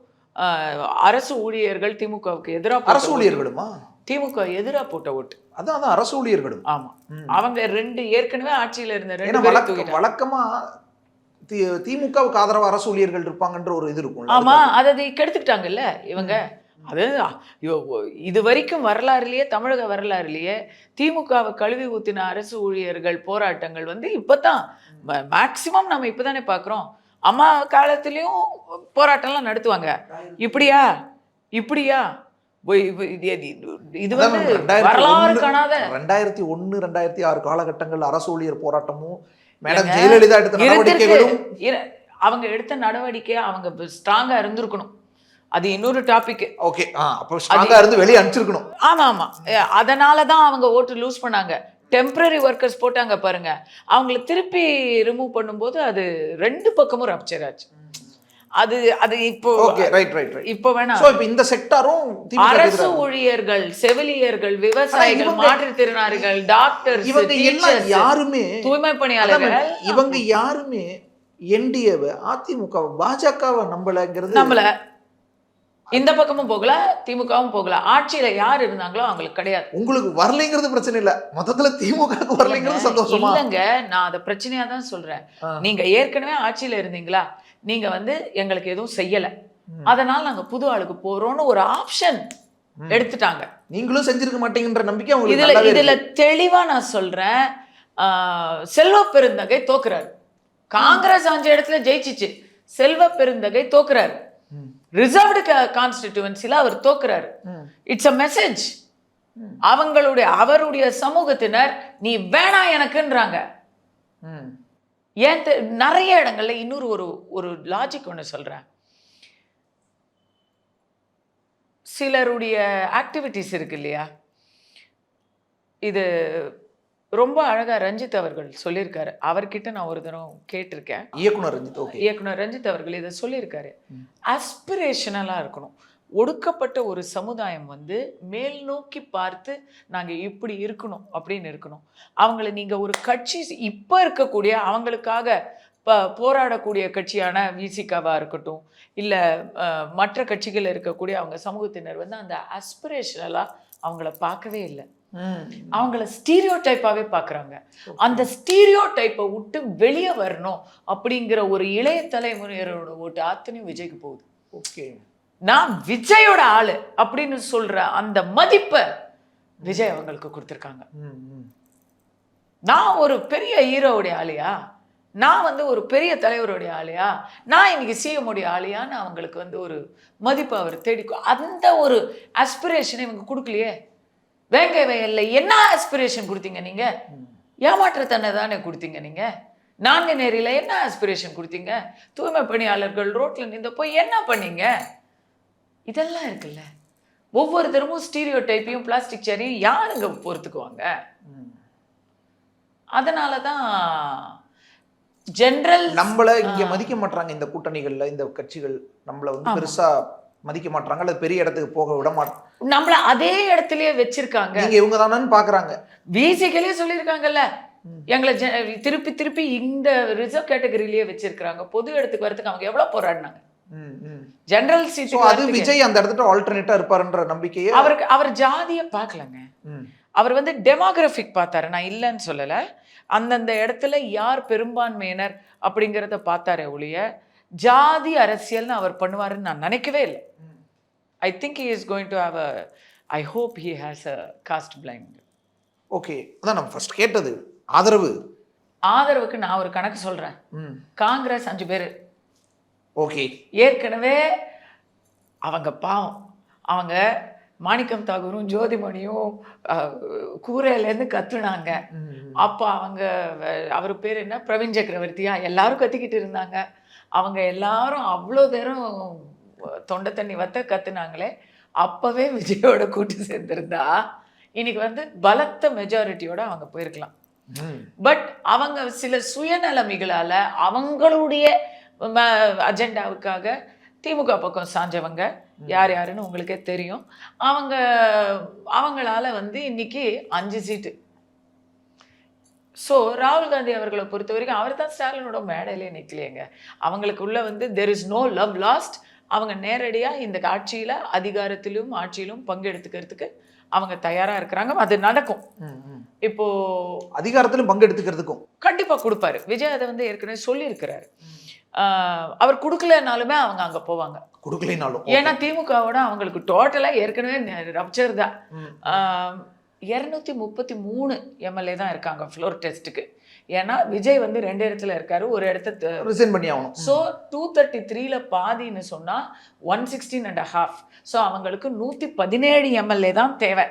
அரசு ஊழியர்கள் திமுகவுக்கு எதிராக, அரசு ஊழியர்களுமா திமுக எதிராக போட்ட ஓட்டு. அதான் அரசு ஊழியர்களும். ஆமா, அவங்க 2 ஏற்கனவே ஆட்சியில இருந்த 2 பேரும் வழக்கமா திமுகவுக்கு ஆதரவு அரசு ஊழியர்கள் இருப்பாங்கன்ற ஒரு இது இருக்கும். ஆமா, அதை கெடுத்துக்கிட்டாங்கல்ல இவங்க. அது இது வரைக்கும் வரலாறுலயே, தமிழக வரலாறுலயே திமுகவை கழுவி ஊத்தின அரசு ஊழியர்கள் போராட்டங்கள் வந்து இப்பதான் மேக்சிமம் நம்ம இப்பதானே பாக்குறோம். அம்மா காலத்திலயும் போராட்டம்லாம் நடத்துவாங்க. இப்படியா இது வந்து வரலாறு காணாத 2001, 2006 காலகட்டங்கள் அரசு ஊழியர் போராட்டமும் மேடம் ஜெயலலிதா எடுத்த நடவடிக்கைகளும், அவங்க எடுத்த நடவடிக்கை அவங்க ஸ்ட்ராங்கா இருந்திருக்கணும். அது இன்னொரு டாபிக். ஓகே, அப்ப ஸ்ட்ராங்கா இருந்து வெளிய அனுப்பிச்சிருக்கணும். ஆமா, அதனாலதான் அவங்க ஓட்டு லூஸ் பண்ணாங்க. டெம்பரரி ஒர்க்கர்ஸ் போட்டாங்க பாருங்க, அவங்களை திருப்பி ரிமூவ் பண்ணும்போது அது 2 பக்கமும் ரப்சர் ஆச்சு. அது இப்போ இப்போ வேணாம். சோ இப்போ இந்த செக்டாரும் அரசு ஊழியர்கள், செவிலியர்கள், விவசாயிகள், மாற்றுத்திறனாளிகள், டாக்டர்ஸ், இவங்க எல்லாம் யாருமே, தூய்மை பணியாளர்கள், இவங்க யாருமே என்டிஏவை, அதிமுக, பாஜகவை நம்பலங்கிறது. நம்மள இந்த பக்கமும் போகல, திமுகவும் போகல. ஆட்சியில யார் இருந்தாங்களோ அவங்களுக்கு கிடையாது. உங்களுக்கு வரலைங்கிறது பிரச்சனை இல்ல, மொத்தத்துல திமுகவுக்கு வரலைங்கிறது சந்தோஷமா இல்லங்க. நான் அதை பிரச்சனையா தான் சொல்றேன். நீங்க ஏற்கனவே ஆட்சியில இருந்தீங்களா, நீங்க வந்து எங்களுக்கு எதுவும் செய்யல, அதனால நாங்க புது ஆளுக்கு போறோம்னு ஒரு ஆப்ஷன் எடுத்துட்டாங்க. நீங்களும் செஞ்சிருக்க மாட்டீங்கன்ற நம்பிக்கை இதுல தெளிவா நான் சொல்றேன். செல்வ பெருந்தகை தோக்குறாரு. காங்கிரஸ் 5 இடத்துல ஜெயிச்சிச்சு, செல்வ பெருந்தகை தோக்குறாரு. ரிசர்வ்டு கான்ஸ்டிடியூவன்சில அவர் தோக்குறாரு. It's a message. அவருடைய சமூகத்தினர் நீ வேணா எனக்குன்றாங்க. ஏன் நிறைய இடங்கள்ல இன்னொரு ஒரு லாஜிக் ஒன்று சொல்றேன். சிலருடைய ஆக்டிவிட்டிஸ் இருக்கு இல்லையா, இது ரொம்ப அழகா ரஞ்சித் அவர்கள் சொல்லியிருக்காரு. அவர்கிட்ட நான் ஒரு தடவை கேட்டிருக்கேன். இயக்குனர் ரஞ்சித் அவர்கள் இதை சொல்லியிருக்காரு. ஆஸ்பிரேஷனலா இருக்கணும். ஒடுக்கப்பட்ட ஒரு சமுதாயம் வந்து மேல் நோக்கி பார்த்து நாங்கள் இப்படி இருக்கணும் அப்படின்னு இருக்கணும். அவங்கள நீங்கள் ஒரு கட்சி இப்போ இருக்கக்கூடிய அவங்களுக்காக போராடக்கூடிய கட்சியான விசிகாவாக இருக்கட்டும், இல்லை மற்ற கட்சிகள் இருக்கக்கூடிய அவங்க சமூகத்தினர் வந்து அந்த அஸ்பிரேஷனலாக அவங்கள பார்க்கவே இல்லை. அவங்கள ஸ்டீரியோ டைப்பாகவே பார்க்குறாங்க. அந்த ஸ்டீரியோ டைப்பை விட்டு வெளியே வரணும் அப்படிங்கிற ஒரு இளைய தலைமுறையரோட ஓட்டு அத்தனையும் விஜய்க்கு போகுது. ஓகே, நான் விஜயோட ஆளு அப்படின்னு சொல்ற அந்த மதிப்பை விஜய் அவங்களுக்கு கொடுத்துருக்காங்க. நான் ஒரு பெரிய ஹீரோவுடைய ஆளியா, நான் வந்து ஒரு பெரிய தலைவருடைய ஆளியா, நான் இன்னைக்கு சிஎம் உடைய ஆளியான்னு அவங்களுக்கு வந்து ஒரு மதிப்பு அவர் தேடி அந்த ஒரு ஆஸ்பிரேஷனை இவங்க கொடுக்கலையே. வேங்கை வயல்ல என்ன ஆஸ்பிரேஷன் கொடுத்தீங்க நீங்க? ஏமாற்றத்தன்னை தானே கொடுத்தீங்க நீங்க. நான்கு நேரில என்ன ஆஸ்பிரேஷன் கொடுத்தீங்க? தூய்மை பணியாளர்கள் ரோட்ல நின்று போய் என்ன பண்ணீங்க? இதெல்லாம் இருக்குல்ல. ஒவ்வொரு தரமும் ஸ்டீரியோ டைப்பையும் பிளாஸ்டிக் சேரையும் யாருங்க பொறுத்துக்குவாங்க? அதனாலதான் ஜெனரல் நம்மள இங்க மதிக்க மாட்டாங்க. இந்த கூட்டணிகள்ல இந்த கட்சிகள் நம்மள வந்து பெருசா மதிக்க மாட்டாங்க, அல்லது பெரிய இடத்துக்கு போக விட மாட்டாங்க. நம்மள அதே இடத்துலயே வச்சிருக்காங்க. நீங்க இவங்க தானு பாக்குறாங்க. விசிகளே சொல்லியிருக்காங்கல்ல, எங்களை திருப்பி திருப்பி இந்த ரிசர்வ் கேட்டகரியிலேயே வச்சிருக்காங்க. பொது இடத்துக்கு வரதுக்கு அவங்க எவ்வளவு போராடினாங்க. ஜெனரல் சீட் அது விஜய் அந்த இடத்துல ஆல்டர்னேட்டா இருப்பாருன்ற நம்பிக்கையே அவருக்கு. அவர் ஜாதியை பார்க்கலங்க, அவர் வந்து டெமோகிராபிக் பார்த்தாரு. நான் இல்லைன்னு சொல்லல. அந்தந்த இடத்துல யார் பெரும்பான்மையினர் அப்படிங்கிறத பார்த்தாரே ஒழிய ஜாதி அரசியல்னு அவர் பண்ணுவாருன்னு நான் நினைக்கவே இல்லை. I think he is going to have I hope he has a cost blind. Okay, அதான் நம்ம ஃபர்ஸ்ட் கேட்டது ஆதரவுக்கு நான் ஒரு கணக்கு சொல்றேன். காங்கிரஸ் 5 பேர். ஓகே, ஏற்கனவே அவங்க பாவம், அவங்க மாணிக்கம் தாகூரும் ஜோதிமணியும் கூரையிலேருந்து கத்துனாங்க. அப்போ அவங்க அவர் பேர் என்ன, பிரவீன் சக்கரவர்த்தியா, எல்லாரும் கத்திக்கிட்டு இருந்தாங்க. அவங்க எல்லாரும் அவ்வளோ நேரம் தொண்டை தண்ணி வத்த கத்துனாங்களே. அப்பவே விஜயோட கூட்டு சேர்ந்திருந்தா இன்னைக்கு வந்து பலத்த மெஜாரிட்டியோட அவங்க போயிருக்கலாம். பட் அவங்க சில சுயநலமிகளால அவங்களுடைய அஜெண்டாவுக்காக திமுக பக்கம் சாஞ்சவங்க யார் யாருன்னு உங்களுக்கே தெரியும். அவங்களால வந்து இன்னைக்கு 5 சீட்டு. ஸோ ராகுல் காந்தி அவர்களை பொறுத்த வரைக்கும் அவர் தான் ஸ்டாலினோட மேடையிலே நிற்கலையேங்க. அவங்களுக்குள்ள வந்து there is no love lost. அவங்க நேரடியாக இந்த ஆட்சியில் அதிகாரத்திலும் ஆட்சியிலும் பங்கெடுத்துக்கிறதுக்கு அவங்க தயாரா இருக்கிறாங்க. அது நடக்கும். இப்போ அதிகாரத்திலும் பங்கெடுத்துக்கிறதுக்கும் கண்டிப்பா கொடுப்பாரு. விஜய் அதை வந்து ஏற்கனவே சொல்லியிருக்கிறாரு. அவர் கொடுக்கலனாலுமே அவங்க அங்க போவாங்க. கொடுக்கலனாலும் ஏன்னா திமுகவோட அவங்களுக்கு டோட்டலா ஏற்கனவே ரப்சர் தான். 233 எம்எல்ஏ தான் இருக்காங்க ஃப்ளோர் டெஸ்ட்டுக்கு. ஏன்னா விஜய் வந்து 2 இடத்துல இருக்காரு, ஒரு இடத்த ரிசைன் பண்ணி ஆகணும். ஸோ 233ல பாதின்னு சொன்னா 116.5. ஸோ அவங்களுக்கு 117 எம்எல்ஏ தான் தேவை.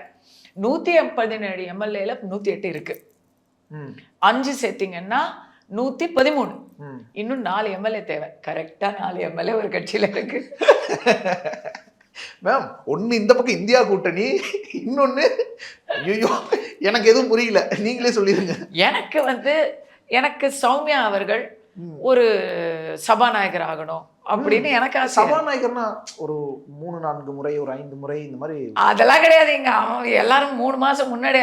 117 எம்எல்ஏல 108 இருக்கு. 5 சேர்த்தீங்கன்னா 113. இன்னும் 4 எம்எல்ஏ தேவை. கரெக்டா 4 எம்எல்ஏ ஒரு கட்சியில இருக்கு. மேம், ஒன்னு இந்த பக்கம் இந்தியா கூட்டணி, இன்னொன்னு ஐயோ எனக்கு எதுவும் புரியல, நீங்களே சொல்லிருங்க. எனக்கு சௌமியா அவர்கள் ஒரு சபாநாயகர் ஆகணும் அப்படின்னு எனக்கு ஆசை. சபாநாயகர்னா ஒரு 3-4 முறை, ஒரு 5 முறை இந்த மாதிரி அதெல்லாம் கிடையாதுங்க. எல்லாரும் 3 மாசம் முன்னாடி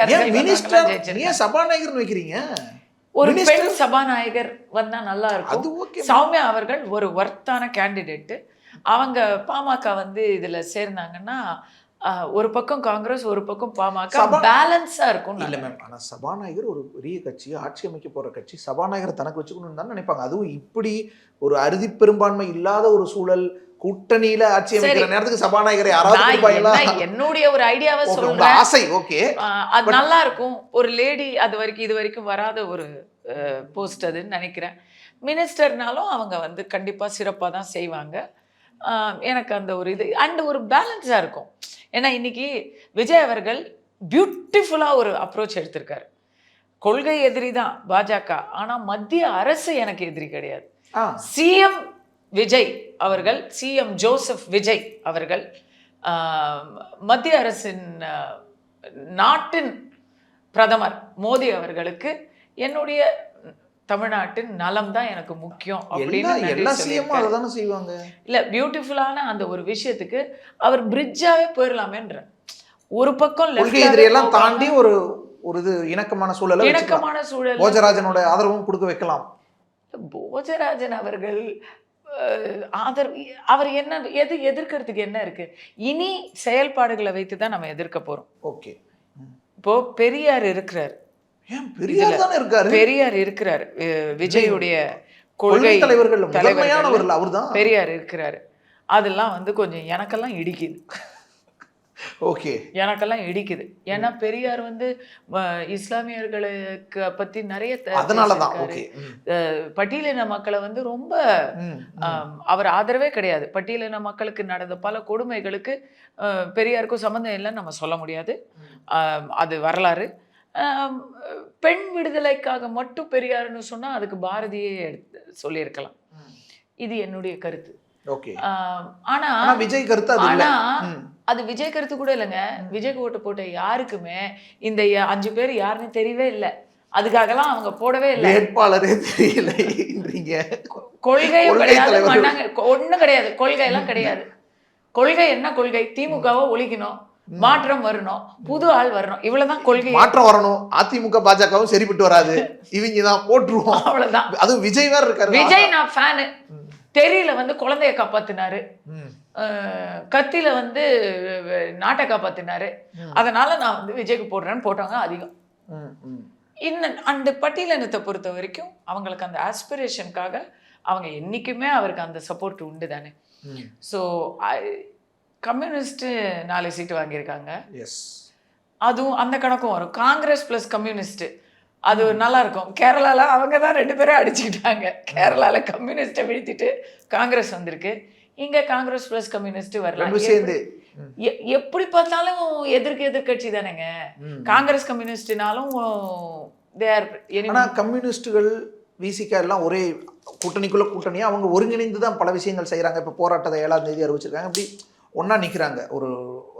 சபாநாயகர் வைக்கிறீங்க. ஒரு பெண் சபாநாயகர் வந்தா நல்லா இருக்கும். சௌமியா அவர்கள் ஒரு வர்த்தான கேண்டிடேட். அவங்க பாமக வந்து இதுல சேர்ந்தாங்கன்னா ஒரு பக்கம் காங்கிரஸ், ஒரு பக்கம் பாமக, பேலன்ஸா இருக்கும். இல்ல மேம், ஆனா சபாநாயகர் ஒரு பெரிய கட்சி, ஆட்சி அமைக்க போற கட்சி, சபாநாயகர் தனக்கு வச்சுக்கணும்னு தான் நினைப்பாங்க. அதுவும் இப்படி ஒரு அறுதி பெரும்பான்மை இல்லாத ஒரு சூழல், கூட்டணியில ஆட்சி அமைக்கிற நேரத்துக்கு சபாநாயகரை யாராவது என்னுடைய ஒரு ஐடியாவை சொல்றேன், ஆசை. ஓகே, அது நல்லா இருக்கும். ஒரு லேடி இது வரைக்கும் வராத ஒரு போஸ்ட் அதுன்னு நினைக்கிறேன். மினிஸ்டர்னாலும் அவங்க வந்து கண்டிப்பா சிறப்பா தான் செய்வாங்க. எனக்கு அந்த ஒரு இது அண்ட் ஒரு பேலன்ஸா இருக்கும். ஏன்னா இன்னைக்கு விஜய் அவர்கள் பியூட்டிஃபுல்லா ஒரு அப்ரோச் எடுத்திருக்காரு. கொள்கை எதிரி தான் பாஜக, ஆனா மத்திய அரசு எனக்கு எதிரி கிடையாது. சிஎம் விஜய் அவர்கள், சிஎம் ஜோசப் விஜய் அவர்கள் மத்திய அரசின் நாட்டின் பிரதமர் மோடி அவர்களுக்கு என்னுடைய தமிழ்நாட்டின் நலம் தான் எனக்கு முக்கியம் அப்படின்னு எல்லா நன்றி எல்லா சிஎம்மும் சொல்லியிருக்காரு. அதை தானே செய்வாங்க. இல்ல பியூட்டிஃபுல்லான அந்த ஒரு விஷயத்துக்கு அவர் பிரிட்ஜாவே போயிடலாமேன்ற ஒரு பக்கம் கொள்கை எதிரியெல்லாம் தாண்டி ஒரு ஒரு இது இணக்கமான சூழலை வச்சுக்கலாம். இணக்கமான சூழல். போஜராஜனோட ஆதரவும் கொடுக்க வைக்கலாம். போஜராஜன் அவர்கள் அவர் என்ன எதிர்க்கிறதுக்கு என்ன இருக்கு? இனி செயல்பாடுகளை வைத்து தான் நம்ம எதிர்க்க போறோம். ஓகே. இப்போ பெரியார் இருக்கிறார். ஏன் பெரியார் தானே இருக்காரு? பெரியார் இருக்கிறார். விஜயுடைய கொள்கை தலைவர்கள் முதன்மையானவர்கள் அவர்தான். பெரியார் இருக்கிறாரு. அதெல்லாம் வந்து கொஞ்சம் எனக்கெல்லாம் இடிக்குது. ஓகே. எனக்கெல்லாம் இடிக்குது. ஏன்னா பெரியார் வந்து இஸ்லாமியர்களுக்கு பத்தி நிறைய அதனாலதான். ஓகே. பட்டியலின மக்களை வந்து ரொம்ப அவர் ஆதரவே கிடையாது. பட்டியலின மக்களுக்கு நடந்த பல கொடுமைகளுக்கு பெரியாருக்கும் சம்மந்தம் இல்லைன்னு நம்ம சொல்ல முடியாது. அது வரலாறு. பெண் விடுதலைக்காக மட்டும் பெரியாருன்னு சொன்னா அதுக்கு பாரதியே சொல்லியிருக்கலாம். இது என்னுடைய கருத்து. ஓகே. ஆனா விஜய் கருத்து அது இல்ல. அது விஜய் கருத்து கூட இல்லைங்க. விஜய்க்கு ஓட்டு போட்ட யாருக்குமே இந்த 5 பேர் யாருன்னு தெரியவே இல்லை. அதுக்காகலாம் அவங்க போடவே இல்லை. வேட்பாளரே தெரியலைன்றீங்க. கொள்கையும் கிடையாது, ஒண்ணும் கிடையாது. கொள்கையெல்லாம் கிடையாது. கொள்கை என்ன கொள்கை? திமுகவை ஒழிக்கணும், மாற்றம் வரணும், புது ஆள் வரணும், இவ்வளவுதான் கொள்கை. மாற்றம் வரணும். அதிமுக பாஜகவும் சரிப்பட்டு வராது, இவங்க தான் போட்டுருவோம், அவ்வளவுதான். அதுவும் விஜய் வேற இருக்காரு. விஜய் நான் ஃபேனு. தெரியல வந்து குழந்தைய காப்பாத்தினாரு, கத்தியில வந்து நாட்டை காப்பாத்தினாரு. அதனால நான் வந்து விஜய்க்கு போடுறேன்னு போட்டாங்க அதிகம். இன்னும் அந்த பட்டியலினத்தை பொறுத்த வரைக்கும் அவங்களுக்கு அந்த ஆஸ்பிரேஷனுக்காக அவங்க என்னைக்குமே அவருக்கு அந்த சப்போர்ட் உண்டு தானே. ஸோ கம்யூனிஸ்ட் 4 சீட்டு வாங்கியிருக்காங்க. அதுவும் அந்த கணக்கும் வரும். காங்கிரஸ் பிளஸ் கம்யூனிஸ்ட் அது நல்லா இருக்கும். கேரளால அவங்க தான் 2 பேரும் அடிச்சுக்கிட்டாங்க. கேரளால கம்யூனிஸ்டை வீழ்த்திட்டு காங்கிரஸ் வந்திருக்கு. இங்க காங்கிரஸ் பிளஸ் கம்யூனிஸ்ட் வரலாம். எப்படி பார்த்தாலும் எதிர்கட்சி தானேங்க காங்கிரஸ் கம்யூனிஸ்ட்னாலும். கம்யூனிஸ்டுகள் விசிக எல்லாம் ஒரே கூட்டணியா அவங்க ஒருங்கிணைந்து தான் பல விஷயங்கள் செய்யறாங்க. இப்ப போராட்டத்தை 7ஆம் தேதி அறிவிச்சிருக்காங்க. அப்படி ஒன்னா நிக்கிறாங்க ஒரு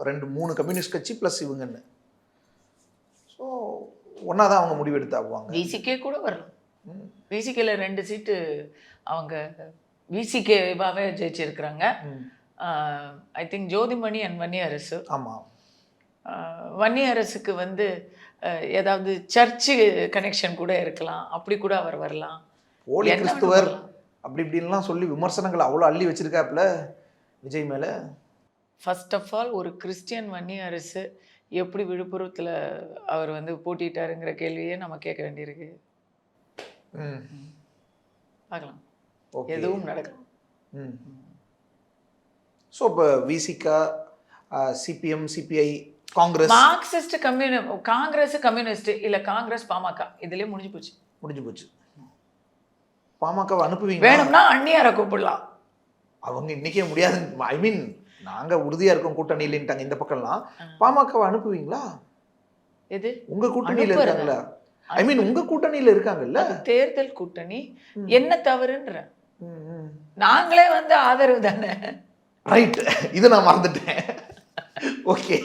2-3 கம்யூனிஸ்ட் கட்சி பிளஸ் இவங்கன்னு. ஸோ ஒன்னா தான் அவங்க முடிவெடுத்து ஆகுவாங்க. விசிகே கூட வரலாம். விசிகேல 2 சீட்டு அவங்க விசிகேவாவே ஜெயிச்சிருக்கிறாங்க. I think Jothimani and Vanniyarasu. ஆமாம். வன்னியரசுக்கு வந்து ஏதாவது சர்ச்சு கனெக்ஷன் கூட இருக்கலாம். அப்படி கூட அவர் வரலாம். போலி கிறிஸ்துவர் அப்படி இப்படின்லாம் சொல்லி விமர்சனங்கள் அவ்வளோ அள்ளி வச்சிருக்காப்புல விஜய் மேல. ஃபர்ஸ்ட் ஆஃப் ஆல் ஒரு கிறிஸ்டியன் வன்னியரசு எப்படி விழுப்புரத்தில் அவர் வந்து போட்டிட்டாருங்கிற கேள்வியே நம்ம கேட்க வேண்டியிருக்கு. பார்க்கலாம், எதுவும் நடக்கலாம். ஸோ இப்போ Visika, CPM, CBI, Congress, Marxist, Congress communist இல்லை காங்கிரஸ் பாமக இதுலேயே முடிஞ்சு போச்சு. பாமகவை அனுப்புவீங்க? வேணும்னா அந்நியாரை கூப்பிடலாம். அவங்க இன்னைக்கே முடியாது. ஐ மீன் நாங்க உறுதியா இருக்கோம் கூட்டணியிலன்ட்டாங்க இந்த பக்கம்லாம். பாமகவை அனுப்புவீங்களா? எது உங்க கூட்டணியில இருக்காங்களா? ஐ மீன் உங்க கூட்டணியில இருக்காங்கல்ல. தேர்தல் கூட்டணி என்ன தவறுன்ற நாங்களே வந்து ஆதரவு தானே. ரைட், இது நான் மறந்துட்டேன். ஓகே,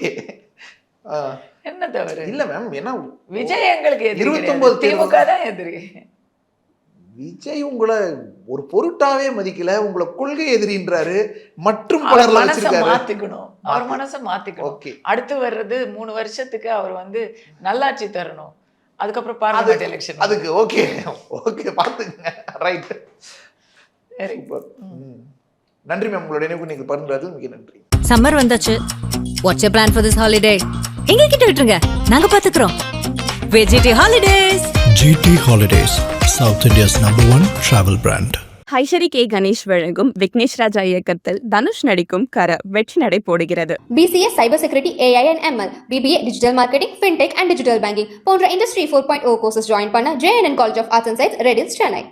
என்ன தவறு இல்ல மேம். ஏன்னா விஜய் எங்களுக்கு 29 திமுக தான் எதிரி. விஜய் உங்களை ஒரு பொருட்டாவே மதிக்கல, உங்களை கொள்கை எதிரின்றாரு. மற்றும் அவர் மனசை மாத்திக்கணும். ஓகே, அடுத்து வர்றது 3 வருஷத்துக்கு அவர் வந்து நல்லாட்சி தரணும். அதுக்கப்புறம் பார்லிமெண்ட் எலெக்ஷன். அதுக்கு ஓகே பாத்துங்க. ரைட், நன்றி மேம். உங்களோட நினைவு நீங்க பகிர்ந்தது மிக நன்றி. சம்மர் வந்தாச்சு. What's your plan for this holiday? எங்க கிட்ட விட்டுருங்க, நாங்க பாத்துக்கிறோம். VGT Holidays. GT Holidays, South India's #1 travel brand. Ishari K Ganesh வழங்கும் விக்னேஷ் ராஜா இயக்கத்தில் தனுஷ் நடிக்கும் கர வெற்றி நடை போடுகிறது. BCA Cyber Security, AI and ML, BBA Digital Marketing, Fintech and Digital Banking போன்ற Industry 4.0 courses join பண்ண JNN College of Arts and Science, Redhill, Chennai.